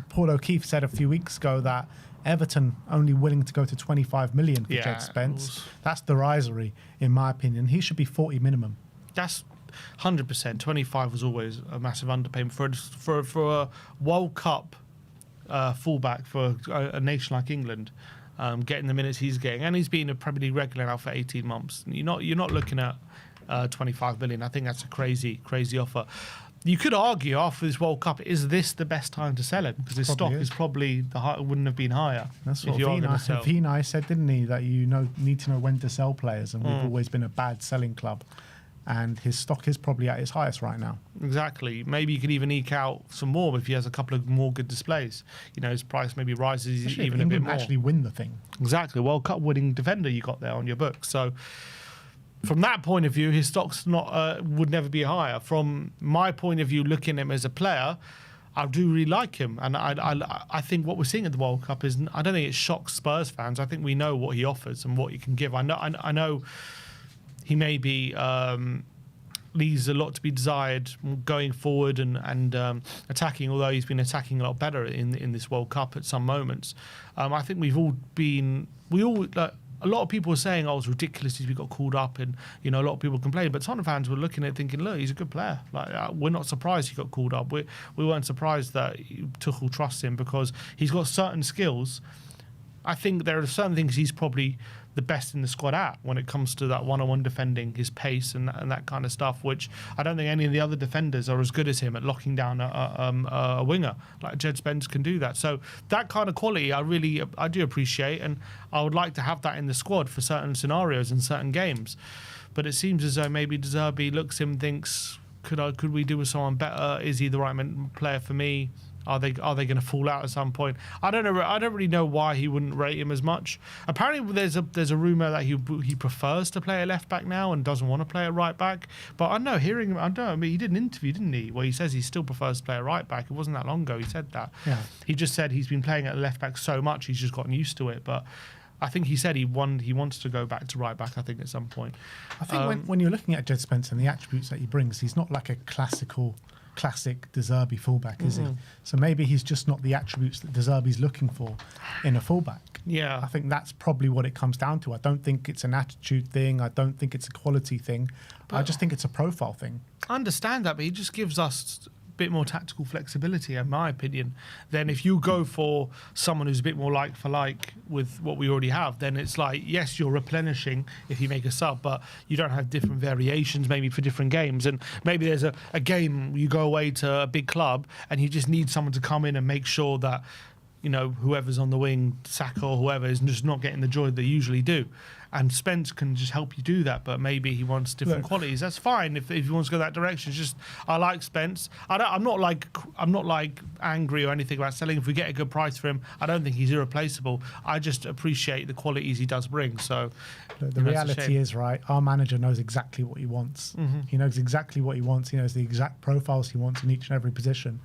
Speaker 1: Paul O'Keefe said a few weeks ago that Everton only willing to go to 25 million for Jed Spence. That's derisory, in my opinion. He should be 40 minimum.
Speaker 2: That's 100%. 25 was always a massive underpayment for a World Cup fullback for a nation like England. Getting the minutes he's getting, and he's been a Premier League regular now for 18 months. You're not looking at 25 million. I think that's a crazy offer. You could argue after this World Cup, is this the best time to sell him? Because his stock is probably wouldn't have been higher.
Speaker 1: That's what Vinay said, didn't he? That need to know when to sell players, and we've always been a bad selling club. and his stock is probably at its highest right now.
Speaker 2: Exactly. Maybe you could even eke out some more if he has a couple of more good displays. You know, his price maybe rises
Speaker 1: Especially
Speaker 2: even
Speaker 1: if
Speaker 2: a bit
Speaker 1: England
Speaker 2: more.
Speaker 1: actually win the thing.
Speaker 2: Exactly. World Cup winning defender you got there on your book. So from that point of view, his stock's not would never be higher. From my point of view, looking at him as a player, I do really like him, and I think what we're seeing at the World Cup is, I don't think it shocks Spurs fans. I think we know what he offers and what he can give. I know he may be leaves a lot to be desired going forward and attacking. Although he's been attacking a lot better in this World Cup at some moments. I think a lot of people were saying, "Oh, it's ridiculous we got called up," and a lot of people complained. But Tottenham fans were looking at it thinking, "Look, he's a good player. Like we're not surprised he got called up. We weren't surprised that Tuchel trusts him because he's got certain skills. I think there are certain things he's probably the best in the squad at when it comes to that one-on-one defending, his pace and that kind of stuff, which I don't think any of the other defenders are as good as him at locking down a winger. Like Jed Spence can do that. So that kind of quality I do appreciate, and I would like to have that in the squad for certain scenarios and certain games. But it seems as though maybe De Zerbi looks at him and thinks, could we do with someone better? Is he the right player for me? Are they going to fall out at some point? I don't know. I don't really know why he wouldn't rate him as much. Apparently, there's a rumor that he prefers to play at left back now and doesn't want to play at right back. But I don't know. Hearing him, I don't know. I mean, he did an interview, didn't he, where he says he still prefers to play at right back. It wasn't that long ago he said that.
Speaker 1: Yeah.
Speaker 2: He just said he's been playing at left back so much he's just gotten used to it. But I think he said he wants to go back to right back. I think at some point.
Speaker 1: I think when you're looking at Jed Spence and the attributes that he brings, he's not like a classic De Zerbi fullback, is he? So maybe he's just not the attributes that De Zerbi's looking for in a fullback.
Speaker 2: Yeah.
Speaker 1: I think that's probably what it comes down to. I don't think it's an attitude thing. I don't think it's a quality thing. I just think it's a profile thing.
Speaker 2: I understand that, but he just gives us a bit more tactical flexibility, in my opinion, than if you go for someone who's a bit more like for like with what we already have. Then it's like, yes, you're replenishing if you make a sub, but you don't have different variations maybe for different games. And maybe there's a game you go away to a big club and you just need someone to come in and make sure that whoever's on the wing, Saka or whoever, is just not getting the joy they usually do. And Spence can just help you do that, but maybe he wants different qualities. That's fine if he wants to go that direction. It's just I like Spence. I'm not like angry or anything about selling. If we get a good price for him, I don't think he's irreplaceable. I just appreciate the qualities he does bring. So
Speaker 1: the reality is, right, our manager knows exactly what he wants. He knows exactly what he wants. He knows the exact profiles he wants in each and every position.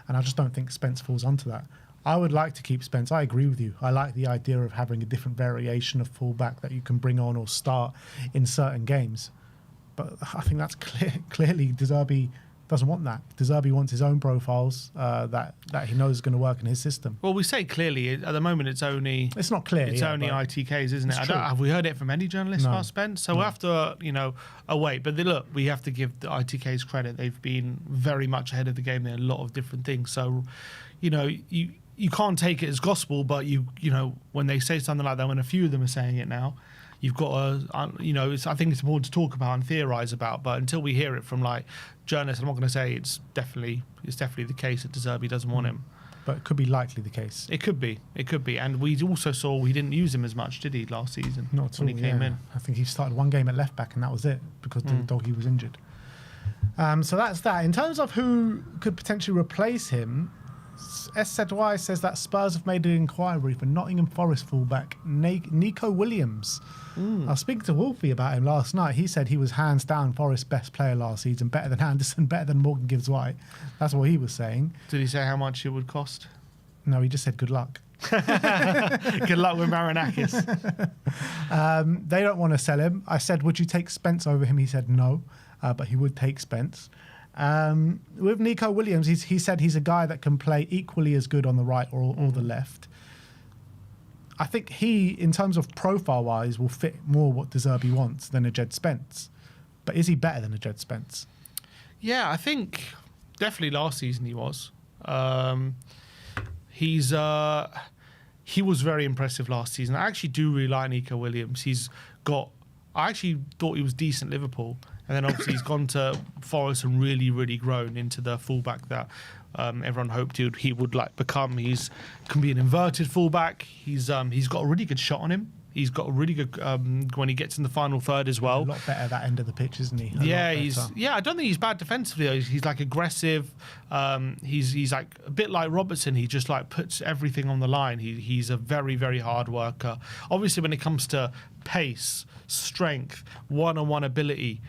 Speaker 1: And I just don't think Spence falls onto that. I would like to keep Spence. I agree with you. I like the idea of having a different variation of fullback that you can bring on or start in certain games. But I think that's clearly De Zerbi doesn't want that. De Zerbi wants his own profiles that he knows is going to work in his system.
Speaker 2: Well, we say clearly. At the moment, it's
Speaker 1: not clear.
Speaker 2: It's only ITKs, isn't it? Have we heard it from any journalists about Spence? So we'll have to, await. But look, we have to give the ITKs credit. They've been very much ahead of the game in a lot of different things. So, you can't take it as gospel, but when they say something like that, when a few of them are saying it now, you've got to, I think it's important to talk about and theorise about. But until we hear it from like journalists, I'm not going to say it's definitely the case that De Zerbi doesn't want him.
Speaker 1: But it could be likely the case.
Speaker 2: It could be, and we also saw we didn't use him as much, did he, last season?
Speaker 1: Not at all.
Speaker 2: When he came in.
Speaker 1: I think he started one game at left back, and that was it because the doggy was injured. So that's that. In terms of who could potentially replace him, SZY says that Spurs have made an inquiry for Nottingham Forest fullback NECO Williams. I was speaking to Wolfie about him last night. He said he was hands down Forest's best player last season, better than Anderson, better than Morgan Gibbs-White. That's what he was saying.
Speaker 2: Did he say how much it would cost?
Speaker 1: No, he just said good luck.
Speaker 2: Good luck with Marinakis.
Speaker 1: They don't want to sell him. I said, would you take Spence over him? He said no, but he would take Spence. With NECO Williams, he said he's a guy that can play equally as good on the right or the left. I think he, in terms of profile-wise, will fit more what De Zerbi wants than a Jed Spence. But is he better than a Jed Spence?
Speaker 2: Yeah, I think definitely last season he was. He was very impressive last season. I actually do really like NECO Williams. I actually thought he was decent at Liverpool. And then obviously he's gone to Forest and really, really grown into the fullback that everyone hoped he would become. Can be an inverted fullback. He's got a really good shot on him. He's got a really good when he gets in the final third as well.
Speaker 1: A lot better that end of the pitch, isn't he?
Speaker 2: I don't think he's bad defensively. He's like aggressive. He's like a bit like Robertson. He just like puts everything on the line. He's a very, very hard worker. Obviously, when it comes to pace, strength, one-on-one ability,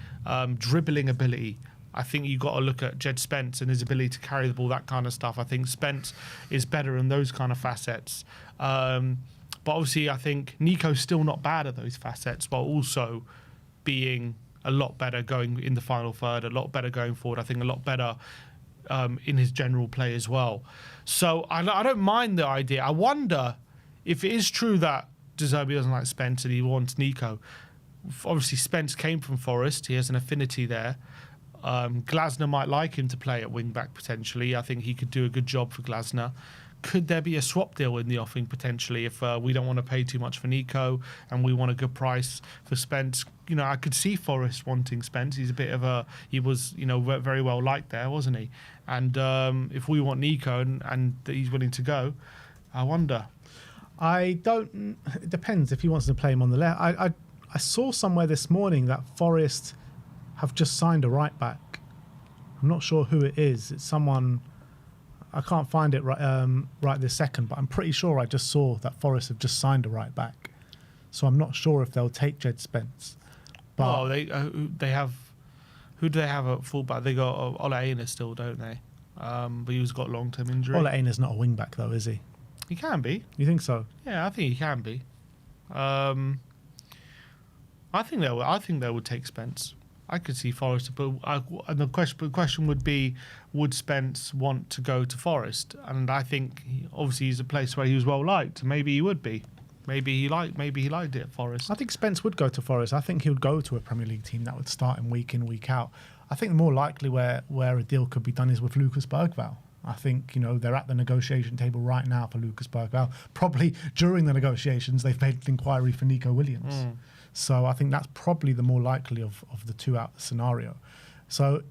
Speaker 2: dribbling ability, I think you got to look at Jed Spence and his ability to carry the ball, that kind of stuff. I think Spence is better in those kind of facets. But obviously, I think Nico's still not bad at those facets, but also being a lot better going in the final third, a lot better going forward. I think a lot better in his general play as well. So I don't mind the idea. I wonder if it is true that De Zerbi doesn't like Spence and he wants Nico. Obviously, Spence came from Forest. He has an affinity there. Glasner might like him to play at wing-back potentially. I think he could do a good job for Glasner. Could there be a swap deal in the offing potentially if we don't want to pay too much for Nico and we want a good price for Spence? You know, I could see Forest wanting Spence. He's a bit of a... He was, you know, very well liked there, wasn't he? And if we want Nico and he's willing to go, I wonder.
Speaker 1: I don't... It depends if he wants to play him on the left. I saw somewhere this morning that Forest have just signed a right-back. I'm not sure who it is. It's someone... I can't find it right this second, but I'm pretty sure I just saw that Forest have just signed a right back. So I'm not sure if they'll take Jed Spence. But
Speaker 2: they have... Who do they have at fullback? They got Ole Einar still, don't they? But he's got long-term injury.
Speaker 1: Ole Einar's not a wing-back though, is he?
Speaker 2: He can be.
Speaker 1: You think so?
Speaker 2: Yeah, I think he can be. I think they would take Spence. I could see Forest, but and the question would be, would Spence want to go to Forest? And I think obviously he's a place where he was well liked. Maybe he would be. Maybe he liked it at Forest.
Speaker 1: I think Spence would go to Forest. I think he would go to a Premier League team that would start him week in, week out. I think the more likely where a deal could be done is with Lucas Bergvall. I think, you know, they're at the negotiation table right now for Lucas Bergvall. Probably during the negotiations, they've made an inquiry for Neco Williams. So I think that's probably the more likely of the two out scenario. So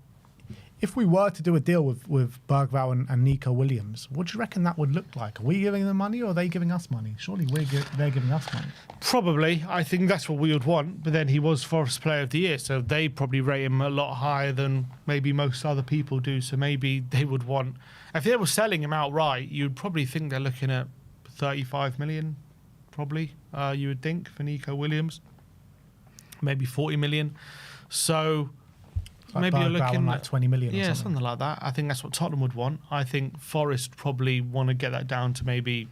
Speaker 1: if we were to do a deal with Bergvall and Neco Williams, what do you reckon that would look like? Are we giving them money or are they giving us money? Surely they're giving us money.
Speaker 2: Probably. I think that's what we would want. But then he was Forest Player of the Year, so they probably rate him a lot higher than maybe most other people do. So maybe they would want... If they were selling him outright, you'd probably think they're looking at 35 million, probably, you would think, for Neco Williams. Maybe 40 million. So
Speaker 1: like
Speaker 2: maybe you're looking
Speaker 1: like 20 million or
Speaker 2: something like that. I think that's what Tottenham would want. I think Forest probably want to get that down to maybe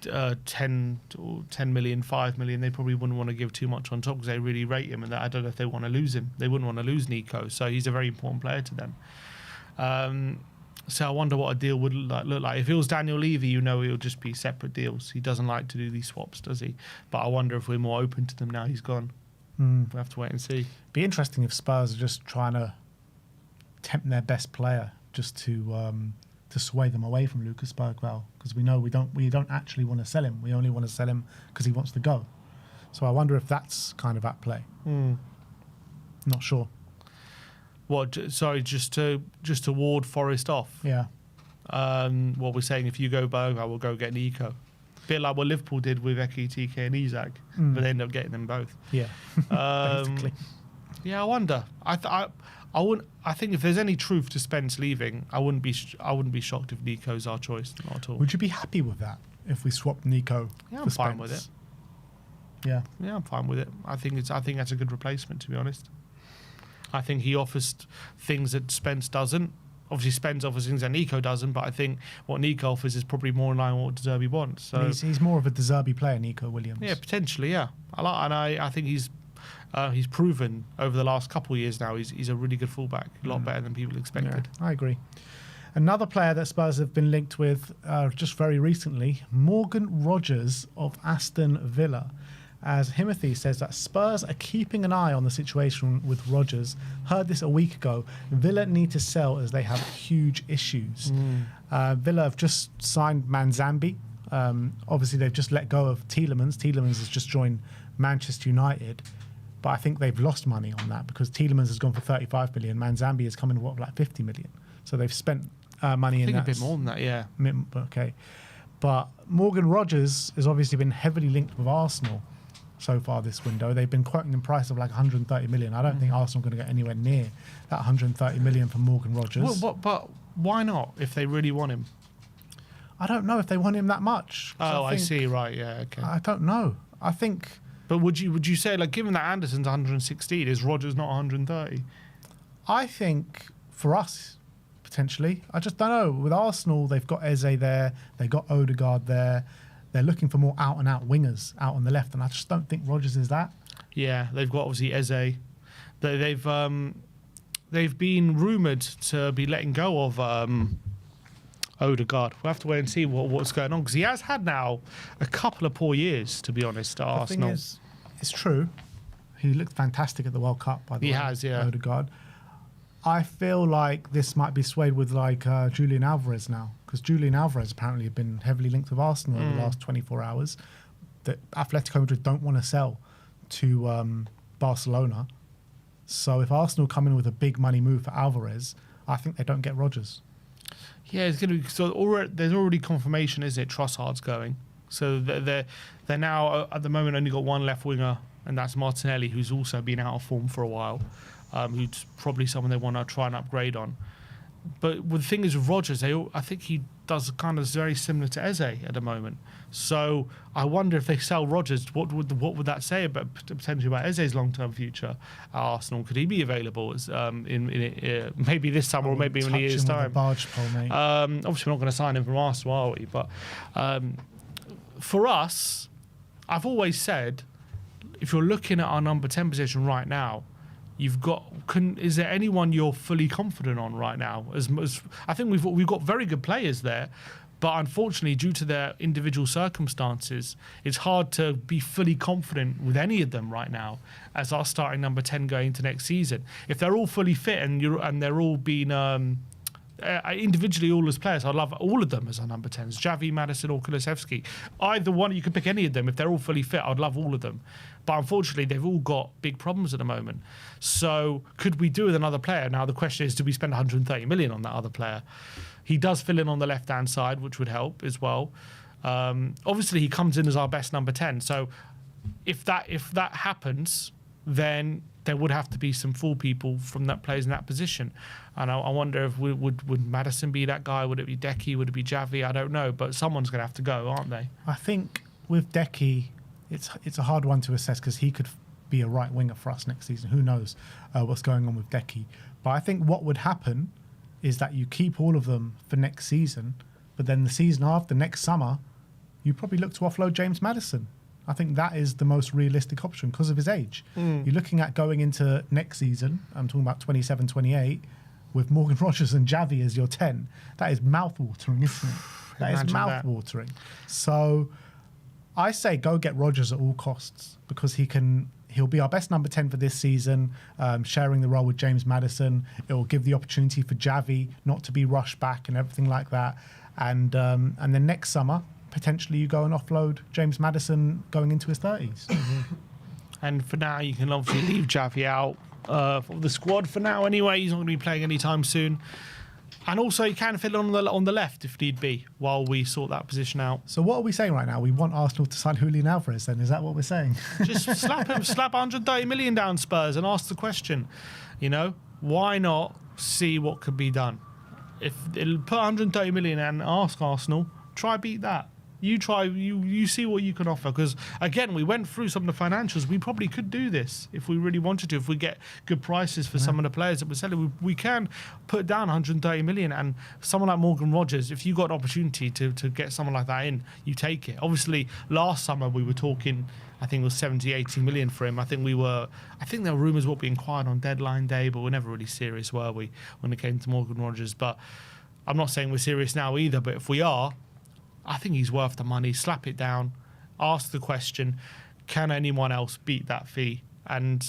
Speaker 2: 10 million, 5 million. They probably wouldn't want to give too much on top because they really rate him, and I don't know if they want to lose him. They wouldn't want to lose Neco, so he's a very important player to them. So I wonder what a deal would look like. If it was Daniel Levy, you know, it'll just be separate deals. He doesn't like to do these swaps, does he? But I wonder if we're more open to them now he's gone. We'll have to wait and see.
Speaker 1: Be interesting if Spurs are just trying to tempt their best player just to sway them away from Lucas Bergvall, because we know we don't actually want to sell him. We only want to sell him because he wants to go. So I wonder if that's kind of at play. Not sure.
Speaker 2: What? Sorry, just to ward Forest off.
Speaker 1: Yeah.
Speaker 2: What we're saying, if you go Bergvall, we'll go get Neco. Bit like what Liverpool did with Ekitike and Isak, but they ended up getting them both.
Speaker 1: Yeah, basically.
Speaker 2: Yeah, I wonder. I think if there's any truth to Spence leaving, I wouldn't be shocked if Nico's our choice. Not at all.
Speaker 1: Would you be happy with that if we swapped Neco?
Speaker 2: Yeah, I'm fine with it.
Speaker 1: Yeah,
Speaker 2: I'm fine with it. I think that's a good replacement, to be honest. I think he offers things that Spence doesn't. Obviously, Spence offers things that Neco doesn't, but I think what Neco offers is probably more in line with what De Zerbi wants. So
Speaker 1: he's more of a De Zerbi player, Neco Williams.
Speaker 2: Yeah, potentially, yeah. I think he's proven over the last couple of years now he's a really good fullback, a lot better than people expected.
Speaker 1: Yeah, I agree. Another player that Spurs have been linked with just very recently, Morgan Rogers of Aston Villa. As Himothy says that Spurs are keeping an eye on the situation with Rodgers. Heard this a week ago. Villa need to sell as they have huge issues. Villa have just signed Manzambi. Obviously, they've just let go of Tielemans. Tielemans has just joined Manchester United. But I think they've lost money on that because Tielemans has gone for 35 million. Manzambi has come in, like 50 million. So they've spent money in that.
Speaker 2: I think a bit more than that, yeah.
Speaker 1: Okay. But Morgan Rogers has obviously been heavily linked with Arsenal. so far this window. They've been quoting a price of like 130 million. I don't think Arsenal are going to get anywhere near that 130 million for Morgan Rogers.
Speaker 2: But why not if they really want him?
Speaker 1: I don't know if they want him that much.
Speaker 2: Oh, I see. Right. Yeah. Okay.
Speaker 1: I don't know. I think.
Speaker 2: But would you say, like, given that Anderson's 116, is Rogers not 130?
Speaker 1: I think for us, potentially. I just don't know. With Arsenal, they've got Eze there. They've got Odegaard there. They're looking for more out-and-out wingers out on the left, and I just don't think Rogers is that.
Speaker 2: Yeah, they've got obviously Eze. They've been rumoured to be letting go of Odegaard. We'll have to wait and see what's going on, because he has had now a couple of poor years, to be honest, at Arsenal.
Speaker 1: Thing is, it's true. He looked fantastic at the World Cup, by the way.
Speaker 2: He has, yeah.
Speaker 1: Odegaard. I feel like this might be swayed with like Julian Alvarez now, because Julian Alvarez apparently have been heavily linked with Arsenal over the last 24 hours. That Atletico Madrid don't want to sell to Barcelona. So if Arsenal come in with a big money move for Alvarez, I think they don't get Rodgers.
Speaker 2: Yeah, it's going to be there's already confirmation, isn't it? Trossard's going, so they're now at the moment only got one left winger, and that's Martinelli, who's also been out of form for a while. Who's probably someone they want to try and upgrade on. But the thing is with Rodgers, I think he does kind of very similar to Eze at the moment. So I wonder if they sell Rodgers, what would that say about potentially about Eze's long-term future at Arsenal? Could he be available in maybe this summer or maybe in a year's time?
Speaker 1: Barge pole, mate.
Speaker 2: Obviously, we're not going to sign him from Arsenal, are we? But for us, I've always said, if you're looking at our number 10 position right now, is there anyone you're fully confident on right now? As I think we've got very good players there, but unfortunately, due to their individual circumstances, it's hard to be fully confident with any of them right now as our starting number 10 going into next season. If they're all fully fit and they're all being individually all as players, I'd love all of them as our number 10s. Xavi, Maddison or Kulusevski. Either one, you could pick any of them. If they're all fully fit, I'd love all of them. But unfortunately, they've all got big problems at the moment. So could we do with another player? Now, the question is, do we spend 130 million on that other player? He does fill in on the left-hand side, which would help as well. Obviously, he comes in as our best number 10. So if that happens, then there would have to be some full people from that players in that position. And I wonder if would Maddison be that guy? Would it be Decky? Would it be Xavi? I don't know. But someone's going to have to go, aren't they?
Speaker 1: I think with Decky, it's a hard one to assess because he could be a right winger for us next season. Who knows what's going on with Decky? But I think what would happen is that you keep all of them for next season, but then the season after, next summer, you probably look to offload James Maddison. I think that is the most realistic option because of his age. You're looking at going into next season, I'm talking about 27, 28, with Morgan Rogers and Xavi as your 10. That is mouth-watering, isn't it? That is mouth-watering. So I say go get Rogers at all costs because he'll be our best number 10 for this season, sharing the role with James Maddison. It will give the opportunity for Xavi not to be rushed back and everything like that. And then next summer, potentially you go and offload James Maddison going into his 30s.
Speaker 2: And for now, you can obviously leave Xavi out of the squad for now anyway. He's not going to be playing anytime soon. And also, he can fit on the left if need be while we sort that position out.
Speaker 1: So what are we saying right now? We want Arsenal to sign Julian Alvarez then? Is that what we're saying?
Speaker 2: Just slap 130 million down Spurs and ask the question, why not see what could be done? If it'll put 130 million and ask Arsenal, try beat that. You try, you see what you can offer. Because, again, we went through some of the financials. We probably could do this if we really wanted to. If we get good prices for some of the players that we're selling, we can put down 130 million. And someone like Morgan Rogers, if you got an opportunity to get someone like that in, you take it. Obviously, last summer we were talking, I think it was 70, 80 million for him. I think there were rumours what we inquired on deadline day, but we're never really serious, were we, when it came to Morgan Rogers? But I'm not saying we're serious now either, but if we are, I think he's worth the money. Slap it down. Ask the question, can anyone else beat that fee? And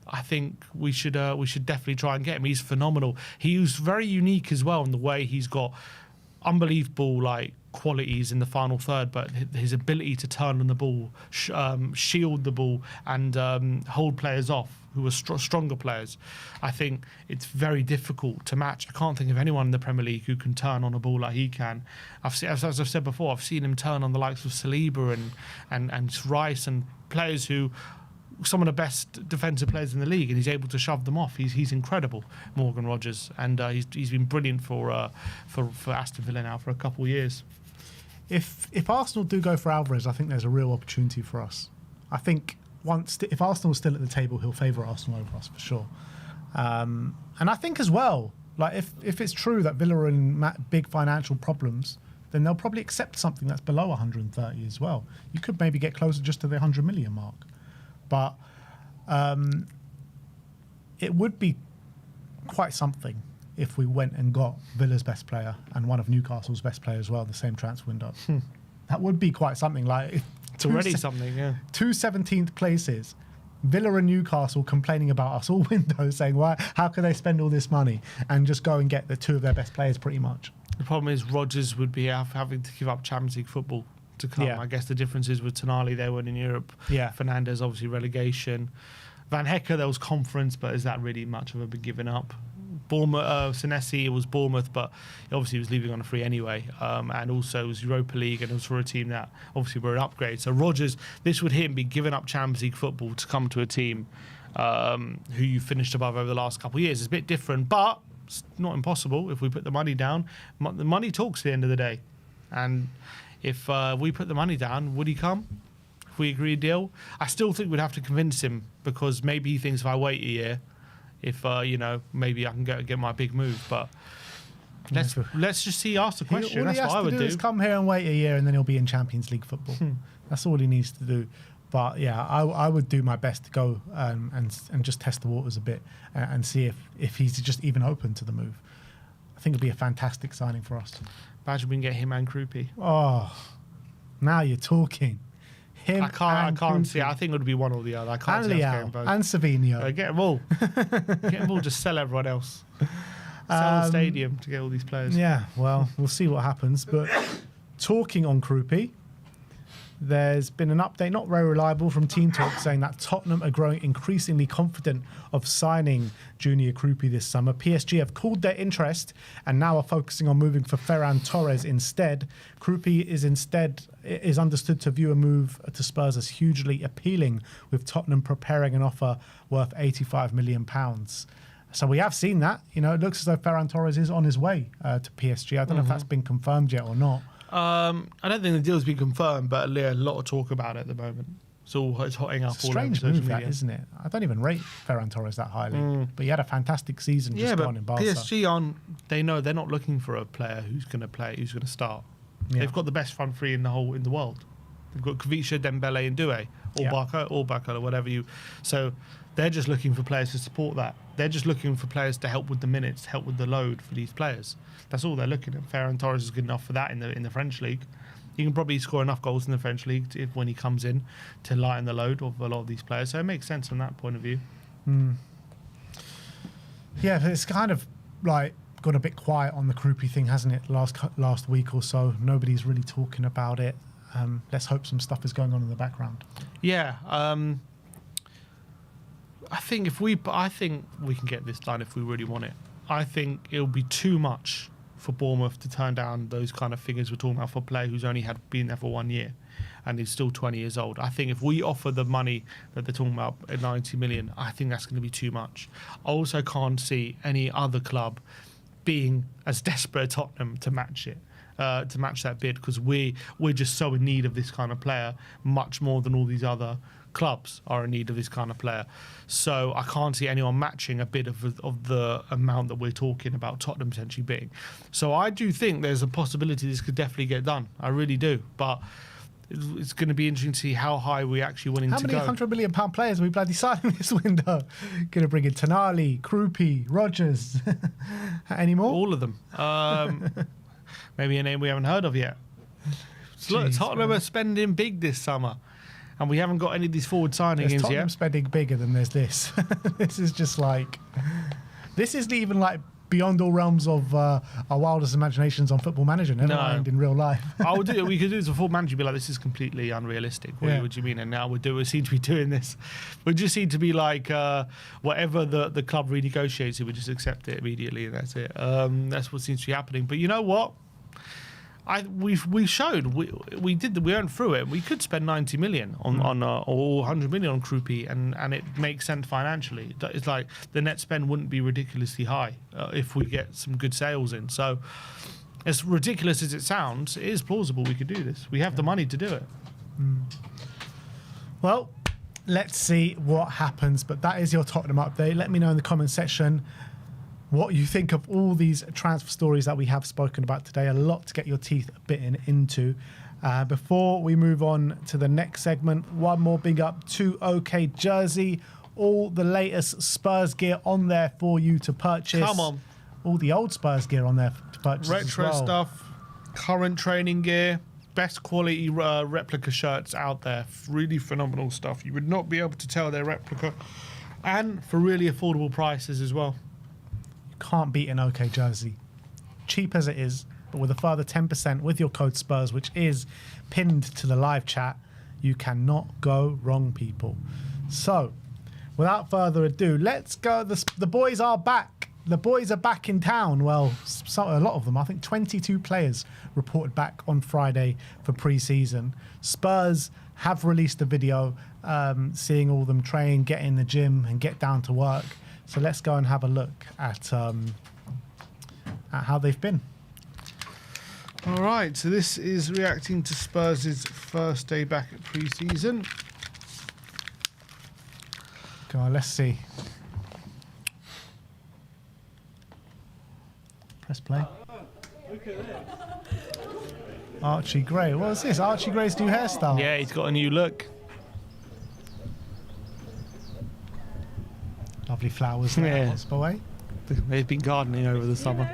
Speaker 2: I think we should definitely try and get him. He's phenomenal. He was very unique as well in the way he's got unbelievable qualities in the final third, but his ability to turn on the ball, shield the ball, and hold players off who are stronger players. I think it's very difficult to match. I can't think of anyone in the Premier League who can turn on a ball like he can. As I've said before, I've seen him turn on the likes of Saliba and Rice and players who, some of the best defensive players in the league, and he's able to shove them off. He's incredible, Morgan Rogers, and he's been brilliant for Aston Villa now for a couple of years.
Speaker 1: If Arsenal do go for Alvarez, I think there's a real opportunity for us. I think if Arsenal's still at the table, he'll favour Arsenal over us for sure. And I think as well, like if it's true that Villa are in big financial problems, then they'll probably accept something that's below 130 as well. You could maybe get closer just to the 100 million mark. But it would be quite something if we went and got Villa's best player and one of Newcastle's best players as well in the same transfer window. That would be quite something. Like
Speaker 2: it's already something, yeah.
Speaker 1: 2 17th places, Villa and Newcastle complaining about us all windows, saying, "Why? How can they spend all this money and just go and get the 2 of their best players?" Pretty much.
Speaker 2: The problem is Rodgers would be having to give up Champions League football to come.
Speaker 1: Yeah.
Speaker 2: I guess the difference is with Tonali, they weren't in Europe.
Speaker 1: Yeah.
Speaker 2: Fernandes, obviously relegation. Van Hecke, there was conference, but is that really much of a big giving up? Bournemouth, Senesi, it was Bournemouth, but obviously he was leaving on a free anyway. And also it was Europa League, and it was for a team that obviously were an upgrade. So Rodgers, this would him be giving up Champions League football to come to a team who you finished above over the last couple of years. It's a bit different, but it's not impossible if we put the money down. The money talks at the end of the day. And if we put the money down, would he come? If we agree a deal? I still think we'd have to convince him, because maybe he thinks if I wait a year, if maybe I can get my big move. But let's just see. Ask the question.
Speaker 1: All
Speaker 2: That's
Speaker 1: he has
Speaker 2: what I
Speaker 1: to
Speaker 2: would
Speaker 1: do
Speaker 2: do.
Speaker 1: is come here and wait a year, and then he'll be in Champions League football. That's all he needs to do. But yeah, I would do my best to go and just test the waters a bit and see if he's just even open to the move. I think it'd be a fantastic signing for us.
Speaker 2: Imagine we can get him and Krupi.
Speaker 1: Oh, now you're talking. Him
Speaker 2: I can't
Speaker 1: Krupi.
Speaker 2: see. I think it would be one or the other. I can't
Speaker 1: And
Speaker 2: see us
Speaker 1: Leao
Speaker 2: getting both.
Speaker 1: and Savinho.
Speaker 2: Get them all. Get them all. Just sell everyone else. Sell the stadium to get all these players.
Speaker 1: Yeah, well, we'll see what happens. But talking on Krupi, there's been an update, not very reliable, from Team Talk saying that Tottenham are growing increasingly confident of signing Junior Krupi this summer. PSG have cooled their interest and now are focusing on moving for Ferran Torres instead. Krupi is understood to view a move to Spurs as hugely appealing, with Tottenham preparing an offer worth £85 million. So we have seen that. It looks as though Ferran Torres is on his way to PSG. I don't know if that's been confirmed yet or not.
Speaker 2: I don't think the deal's been confirmed, but a lot of talk about it at the moment. It's hotting up
Speaker 1: It's a
Speaker 2: all over
Speaker 1: strange
Speaker 2: social
Speaker 1: move,
Speaker 2: media.
Speaker 1: that, isn't it? I don't even rate Ferran Torres that highly, but he had a fantastic season just gone in Barca.
Speaker 2: PSG they know they're not looking for a player who's going to play, who's going to start.
Speaker 1: Yeah.
Speaker 2: They've got the best front three in the world. They've got Kvicha, Dembele, and Doué, or Barca, or whatever you. So they're just looking for players to support that. They're just looking for players to help with the minutes, help with the load for these players. That's all they're looking at. Ferran Torres is good enough for that in the French league. He can probably score enough goals in the French league when he comes in to lighten the load of a lot of these players. So it makes sense from that point of view.
Speaker 1: Yeah, but it's kind of like gone a bit quiet on the Krupi thing, hasn't it? Last week or so, nobody's really talking about it. Let's hope some stuff is going on in the background.
Speaker 2: Yeah, I think we can get this done if we really want it. I think it'll be too much for Bournemouth to turn down those kind of figures we're talking about for a player who's only been there for 1 year and is still 20 years old. I think if we offer the money that they're talking about at 90 million, I think that's going to be too much. I also can't see any other club being as desperate as Tottenham to match it. To match that bid, because we're just so in need of this kind of player, much more than all these other clubs are in need of this kind of player. So I can't see anyone matching a bid of the amount that we're talking about Tottenham potentially bidding. So I do think there's a possibility this could definitely get done. I really do. But it's going to be interesting to see how high we're actually willing to go.
Speaker 1: How many £100 million players are we bloody signing this window? Going to bring in Tonali, Krupi, Rodgers. Any more?
Speaker 2: All of them. Maybe a name we haven't heard of yet. Look, Tottenham are spending big this summer, and we haven't got any of these forward signings yet.
Speaker 1: Tottenham spending bigger than there's this. This is just like, this isn't even like beyond all realms of our wildest imaginations on Football Manager, never mind in real life.
Speaker 2: We could do this before manager, be like, this is completely unrealistic. What do you mean? And now we seem to be doing this. We just seem to be like, whatever the club renegotiates it, we just accept it immediately, and that's it. That's what seems to be happening. But you know what? we showed we went through it. We could spend 90 million on or 100 million on Krupi, and it makes sense financially. It's like the net spend wouldn't be ridiculously high if we get some good sales in. So as ridiculous as it sounds, it is plausible we could do this. We have the money to do it.
Speaker 1: Well, let's see what happens. But that is your Tottenham update. Let me know in the comment section what you think of all these transfer stories that we have spoken about today. A lot to get your teeth bitten into. Before we move on to the next segment, one more big up to OK Jersey. All the latest Spurs gear on there for you to purchase.
Speaker 2: Come on.
Speaker 1: All the old Spurs gear on there to purchase.
Speaker 2: Retro
Speaker 1: as well.
Speaker 2: stuff, current training gear, best quality replica shirts out there. Really phenomenal stuff. You would not be able to tell they're replica. And for really affordable prices as well.
Speaker 1: Can't beat an OK Jersey. Cheap as it is, but with a further 10% with your code SPURS, which is pinned to the live chat, you cannot go wrong, people. So, without further ado, let's go. The boys are back. The boys are back in town. Well, a lot of them. I think 22 players reported back on Friday for pre-season. Spurs have released a video seeing all of them train, get in the gym and get down to work. So let's go and have a look at how they've been.
Speaker 2: All right, so this is reacting to Spurs' first day back at pre-season.
Speaker 1: Go on, let's see. Press play. Archie Gray. What is this? Archie Gray's new hairstyle.
Speaker 2: Yeah, he's got a new look.
Speaker 1: Lovely flowers there.
Speaker 2: Yeah.
Speaker 1: Hotspur way.
Speaker 2: They've been gardening over the summer.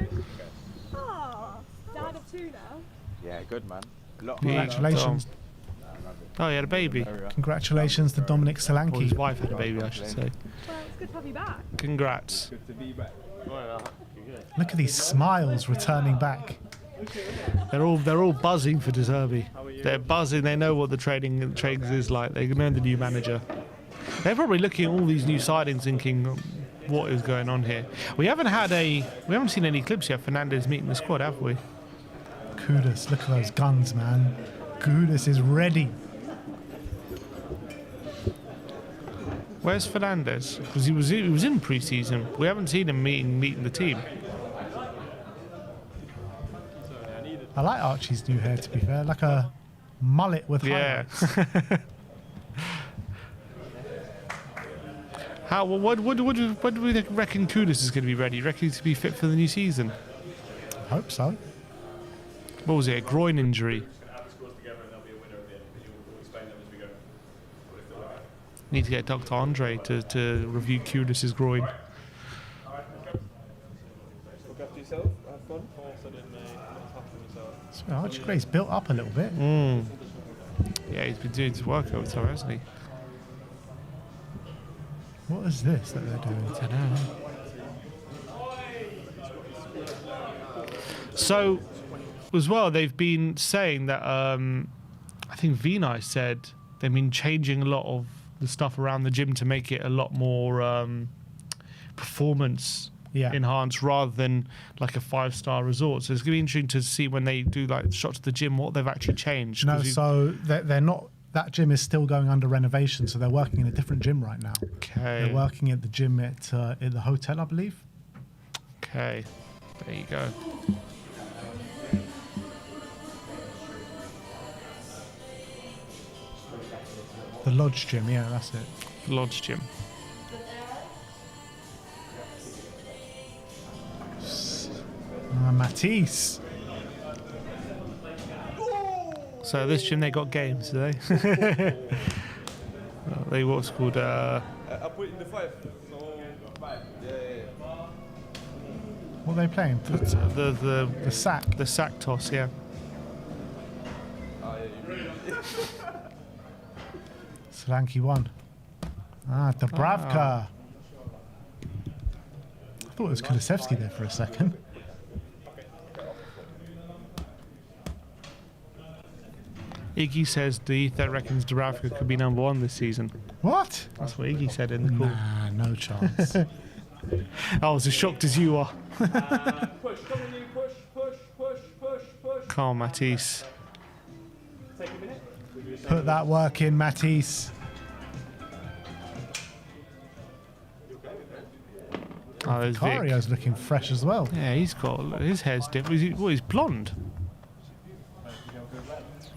Speaker 4: Oh, dad of two now.
Speaker 3: Yeah, good man.
Speaker 1: Congratulations.
Speaker 2: Oh, he had a baby.
Speaker 1: Congratulations to Dominic
Speaker 2: Or his
Speaker 1: Solanke.
Speaker 2: wife had a baby, I should say.
Speaker 4: Well, it's good to have you back.
Speaker 2: Congrats.
Speaker 3: Good to be back.
Speaker 1: Look at these smiles returning back.
Speaker 2: They're all buzzing for De Zerbi. They're buzzing. They know what the trading is like. They know the new manager. They're probably looking at all these new signings, thinking, "What is going on here?" We haven't seen any clips yet. Fernandes meeting the squad, have we?
Speaker 1: Kudus, look at those guns, man. Kudus is ready.
Speaker 2: Where's Fernandes? Because he was in pre-season. We haven't seen him meeting the team.
Speaker 1: I like Archie's new hair, to be fair. Like a mullet with
Speaker 2: Yeah.
Speaker 1: highlights.
Speaker 2: What do we reckon Kudus is going to be ready? Reckon he's to be fit for the new season?
Speaker 1: Hope so.
Speaker 2: What was it? A groin injury. Need to get Dr. Andre to review Kudus' groin.
Speaker 3: Look after yourself, have fun.
Speaker 1: So Archie Gray's built up a little bit.
Speaker 2: Yeah, he's been doing his work over time, hasn't he?
Speaker 1: What is this that they're doing?
Speaker 2: I don't know. So, as well, they've been saying that I think Vinay said they've been changing a lot of the stuff around the gym to make it a lot more performance enhanced rather than like a 5-star resort. So it's going to be interesting to see when they do like shots of the gym what they've actually changed.
Speaker 1: No, so they're not. That gym is still going under renovation, so they're working in a different gym right now.
Speaker 2: Okay.
Speaker 1: They're working at the gym at in the hotel, I believe.
Speaker 2: Okay. There you go.
Speaker 1: The Lodge gym, yeah, that's it.
Speaker 2: Lodge gym.
Speaker 1: Matisse.
Speaker 2: So this gym, they got games, do they? They what's called
Speaker 3: I put in the 5. So 5. Yeah.
Speaker 1: What are they playing?
Speaker 2: the
Speaker 1: sack.
Speaker 2: the sack toss, yeah.
Speaker 1: Solanke won. Dubravka. I thought it was Kulusevski there for a second.
Speaker 2: Iggy says the Ether reckons Dubravka could be #1 this season.
Speaker 1: What?
Speaker 2: That's what Iggy said in the call.
Speaker 1: Nah, no chance.
Speaker 2: I was as shocked as you are.
Speaker 3: Push, come on you, push.
Speaker 2: Come on, Matisse.
Speaker 1: Put that work in, Matisse.
Speaker 2: Oh, there's Vic.
Speaker 1: Cario's looking fresh as well.
Speaker 2: Yeah, he's got his hair's different. He's blonde.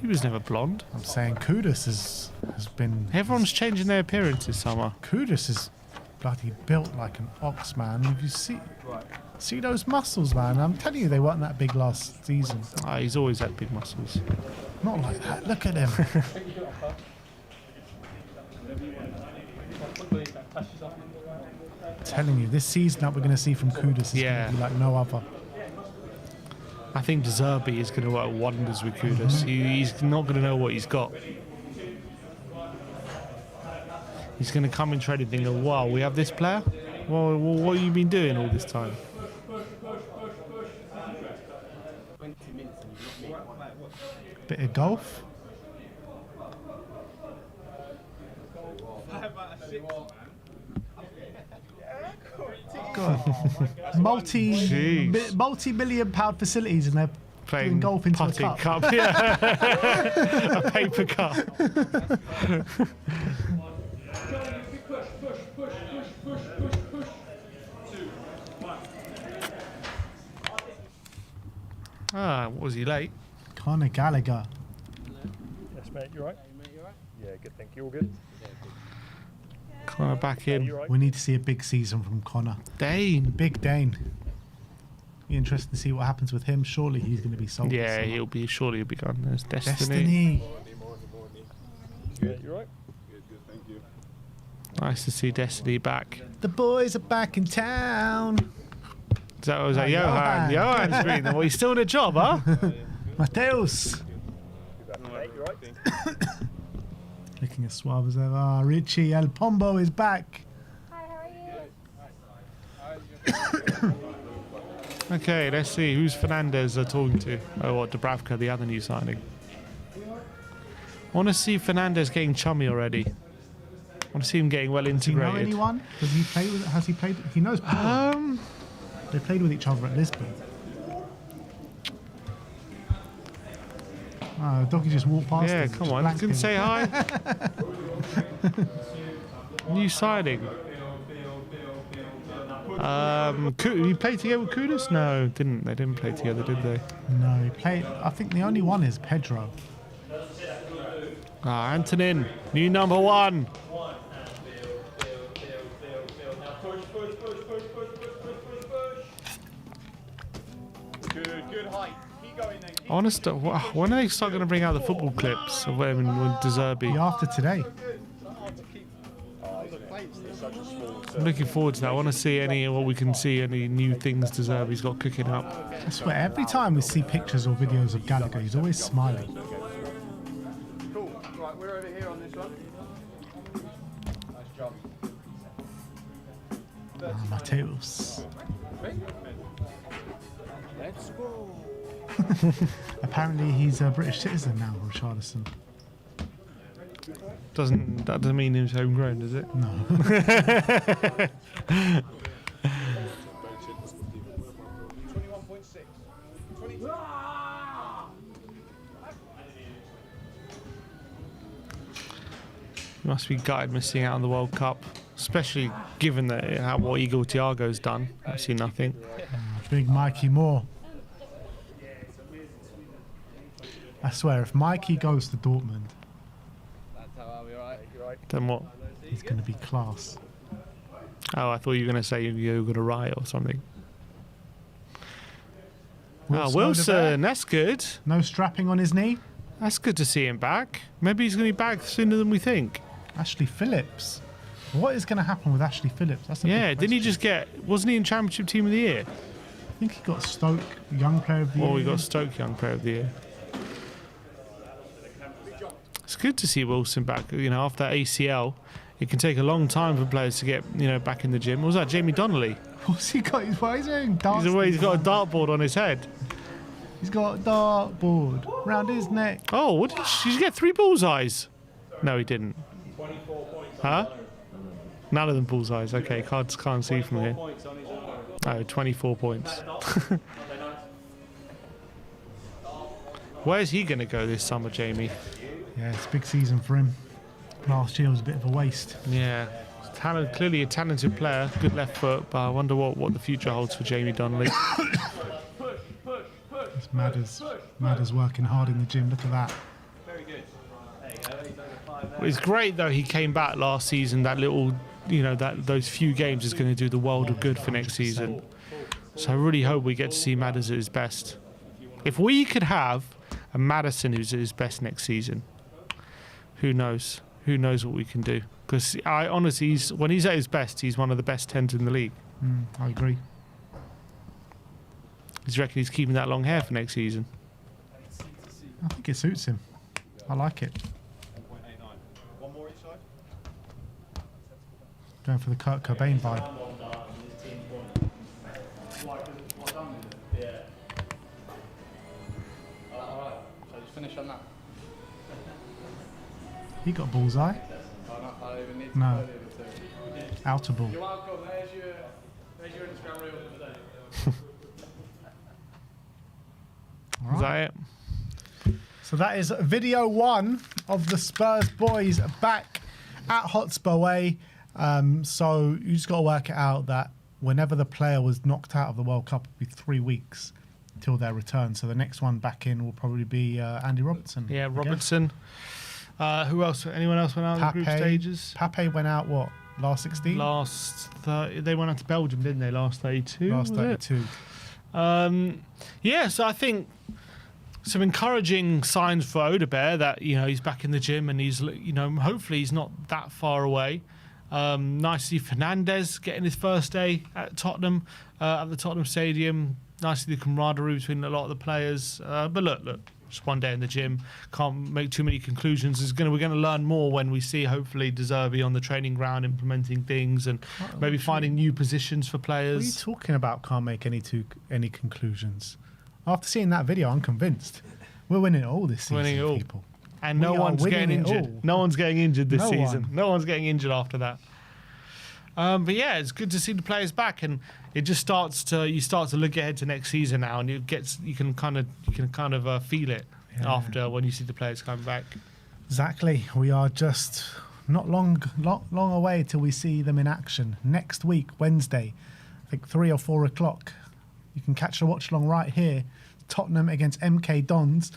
Speaker 2: He was never blonde.
Speaker 1: I'm saying Kudus has been.
Speaker 2: Everyone's changing their appearance this summer.
Speaker 1: Kudus is bloody built like an ox, man. If you see those muscles, man. I'm telling you, they weren't that big last season.
Speaker 2: Ah, he's always had big muscles.
Speaker 1: Not like that. Look at him. Telling you, this season that we're going to see from Kudus is going to be like no other.
Speaker 2: I think De Zerbi is going to work wonders with Kudus. He's not going to know what he's got. He's going to come in training thinking, wow, we have this player? Well, what have you been doing all this time?
Speaker 1: Bit of golf. God. multi-million-pound facilities, and they're playing golf into a cup.
Speaker 2: Yeah. A paper cup. Ah, was he late?
Speaker 1: Conor Gallagher.
Speaker 5: Yes, mate, you right? Yeah, good, thank you. All good?
Speaker 2: Conor back in.
Speaker 5: You right?
Speaker 1: We need to see a big season from Conor.
Speaker 2: Dane.
Speaker 1: Big Dane. Be interesting to see what happens with him. Surely he's going to be sold.
Speaker 2: Yeah, surely he'll be gone. There's Destiny.
Speaker 1: Destiny.
Speaker 5: Yeah, you right?
Speaker 2: Nice to see Destiny back.
Speaker 1: The boys are back in town.
Speaker 2: Was that Johan? Johan's green. Well, he's still in a job, huh?
Speaker 1: Mateus.
Speaker 5: Mate, you right?
Speaker 1: Looking as suave as ever. Ah, Richie El Pombo is back.
Speaker 4: Hi, how are you?
Speaker 2: Okay, let's see. Who's Fernandez talking to? Oh, what, Dubravka, the other new signing. I want to see Fernandez getting chummy already. I want to see him getting well
Speaker 1: Does he know
Speaker 2: integrated.
Speaker 1: anyone? Does he play with? Has he played? He knows Paul. They played with each other at Lisbon. Oh, Doggy just walked past
Speaker 2: Yeah,
Speaker 1: us,
Speaker 2: come
Speaker 1: just
Speaker 2: on.
Speaker 1: blanked
Speaker 2: Couldn't
Speaker 1: him.
Speaker 2: say hi. New signing. You played together with Kudus? No, didn't. They didn't play together, did they?
Speaker 1: No, he played. I think the only one is Pedro.
Speaker 2: Ah, Antonin, new number one.
Speaker 5: Good height. Keep going then.
Speaker 2: I want to start. When are they start going to bring out the football clips of when De Zerbi?
Speaker 1: The after today.
Speaker 2: I'm looking forward to that. I want to see any new things De Zerbi's got cooking up.
Speaker 1: I swear, every time we see pictures or videos of Gallagher, he's always smiling.
Speaker 5: Cool. Right, we're over here on this one. Nice job.
Speaker 1: Ah, Mateus.
Speaker 5: Let's go.
Speaker 1: Apparently, he's a British citizen now, Richarlison.
Speaker 2: That doesn't mean he's homegrown, does it?
Speaker 1: No.
Speaker 2: You must be gutted missing out on the World Cup, especially given that what Igor Thiago's done. I've seen nothing.
Speaker 1: Big Mikey Moore. I swear, if Mikey goes to Dortmund,
Speaker 2: Then what?
Speaker 1: he's going to be class.
Speaker 2: Oh, I thought you were going to say you were going to riot or something. Wilson, that's good.
Speaker 1: No strapping on his knee.
Speaker 2: That's good to see him back. Maybe he's going to be back sooner than we think.
Speaker 1: Ashley Phillips. What is going to happen with Ashley Phillips? That's a big
Speaker 2: Didn't he
Speaker 1: question.
Speaker 2: just wasn't he in Championship Team of the Year?
Speaker 1: I think he got Stoke Young Player of the Year.
Speaker 2: Well, we got Stoke Young Player of the Year. It's good to see Wilson back. After that ACL, it can take a long time for players to get back in the gym. What was that, Jamie Donnelly?
Speaker 1: What's he got? Why is he doing dance?
Speaker 2: He's got a dartboard on his head.
Speaker 1: He's got a dartboard round his neck.
Speaker 2: Oh, what did you get 3 bullseyes? No, he didn't.
Speaker 5: 24 points.
Speaker 2: Huh? None of them bullseyes. Okay, can't see from here. Oh, 24 points. Where's he going to go this summer, Jamie?
Speaker 1: Yeah, it's a big season for him. Last year was a bit of a waste.
Speaker 2: Yeah. Clearly a talented player, good left foot, but I wonder what the future holds for Jamie Donnelly.
Speaker 1: It's Madders working hard in the gym. Look at that.
Speaker 2: It's great though he came back last season. That little, those few games is going to do the world of good for next season. So I really hope we get to see Madders at his best. If we could have a Maddison who's at his best next season, who knows? Who knows what we can do? Because I honestly, when he's at his best, he's one of the best 10s in the league.
Speaker 1: I agree.
Speaker 2: Do you reckon he's keeping that long hair for next season?
Speaker 1: I think it suits him. I like it. Going for the Kurt Cobain vibe.
Speaker 5: So just finish on that.
Speaker 1: He got bullseye.
Speaker 5: I don't even need to
Speaker 1: No.
Speaker 5: go over to.
Speaker 1: Outer ball.
Speaker 5: You're welcome. There's your Instagram reel for the day.
Speaker 1: All
Speaker 2: Is
Speaker 1: right.
Speaker 2: that it?
Speaker 1: So that is video 1 of the Spurs boys back at Hotspur Way. So you just got to work it out that whenever the player was knocked out of the World Cup, it would be 3 weeks till their return. So the next one back in will probably be Andy Robertson.
Speaker 2: Yeah,
Speaker 1: I guess.
Speaker 2: Robertson. Who else? Anyone else went out in the group stages?
Speaker 1: Pape went out, what, last 16?
Speaker 2: They went out to Belgium, didn't they? Last 32.
Speaker 1: Last
Speaker 2: was it?
Speaker 1: 32.
Speaker 2: Yeah, so I think some encouraging signs for Odebear that he's back in the gym and he's hopefully he's not that far away. Nice to see Fernandez getting his first day at Tottenham, at the Tottenham Stadium. Nice to see the camaraderie between a lot of the players. But look, just one day in the gym. Can't make too many conclusions. We're going to learn more when we see hopefully De Zerbi on the training ground implementing things and maybe finding new positions for
Speaker 1: What are you
Speaker 2: players.
Speaker 1: talking about? Can't make any conclusions. After seeing that video, I'm convinced we're winning it all this season,
Speaker 2: Winning it all.
Speaker 1: people.
Speaker 2: And
Speaker 1: We
Speaker 2: no
Speaker 1: are
Speaker 2: one's getting
Speaker 1: winning it
Speaker 2: injured.
Speaker 1: all.
Speaker 2: No one's getting injured this
Speaker 1: No
Speaker 2: season.
Speaker 1: one.
Speaker 2: No one's getting injured after that. But yeah, it's good to see the players back, and it just you start to look ahead to next season now, and you can kind of feel it after when you see the players coming back.
Speaker 1: Exactly. We are just not long away till we see them in action. Next week, Wednesday, I think 3 or 4 o'clock. You can catch the watch along right here. Tottenham against MK Dons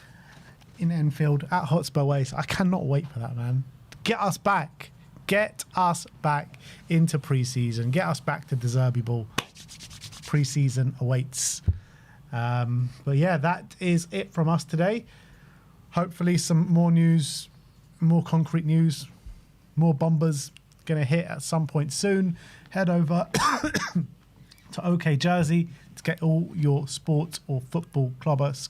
Speaker 1: in Enfield at Hotspur Way. So I cannot wait for that, man. Get us back. Get us back into pre-season. Get us back to De Zerbi ball. Pre-season awaits. But yeah, that is it from us today. Hopefully some more news, more concrete news, more bombers going to hit at some point soon. Head over to OK Jersey to get all your sports or football clubbers.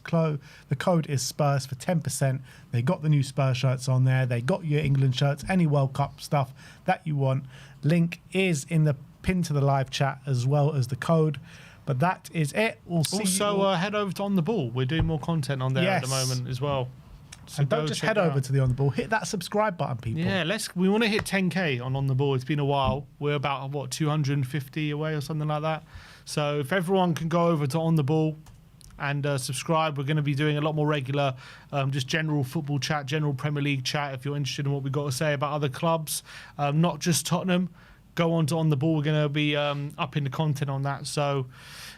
Speaker 1: The code is Spurs for 10%. They got the new Spurs shirts on there. They got your England shirts, any World Cup stuff that you want. Link is in the pin to the live chat as well as the code. But that is it. We'll see you all.
Speaker 2: Also, head over to On The Ball. We're doing more content on there at the
Speaker 1: Yes.
Speaker 2: moment as well. So
Speaker 1: And
Speaker 2: go
Speaker 1: don't just
Speaker 2: check
Speaker 1: head
Speaker 2: it
Speaker 1: over
Speaker 2: out.
Speaker 1: to the On The Ball. Hit that subscribe button, people.
Speaker 2: Yeah, we want to hit 10k on The Ball. It's been a while. We're about 250 away or something like that. So if everyone can go over to On The Ball and subscribe, we're going to be doing a lot more regular, just general football chat, general Premier League chat. If you're interested in what we've got to say about other clubs, not just Tottenham, go on to On The Ball. We're going to be upping the content on that. So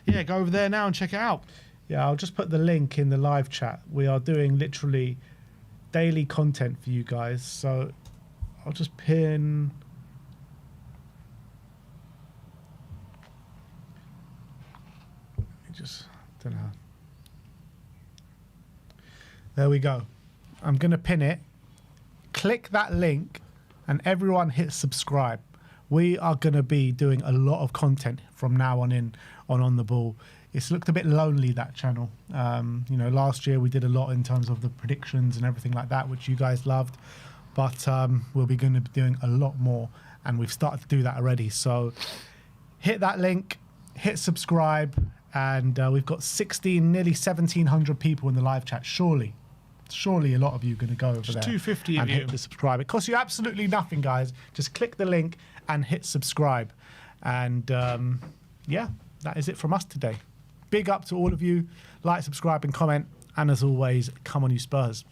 Speaker 2: yeah, go over there now and check it out.
Speaker 1: Yeah, I'll just put the link in the live chat. We are doing literally daily content for you guys. So I'll just pin. Don't know. There we go. I'm going to pin it. Click that link and everyone hit subscribe. We are going to be doing a lot of content from now on The Ball. It's looked a bit lonely, that channel. Last year we did a lot in terms of the predictions and everything like that, which you guys loved. But we'll be going to be doing a lot more, and we've started to do that already. So hit that link, hit subscribe, and we've got nearly 1,700 people in the live chat. Surely a lot of you are going to go over there
Speaker 2: 250 of
Speaker 1: and
Speaker 2: you.
Speaker 1: hit the subscribe. It costs you absolutely nothing, guys. Just click the link and hit subscribe. And yeah, that is it from us today. Big up to all of you. Like, subscribe, and comment. And as always, come on you Spurs.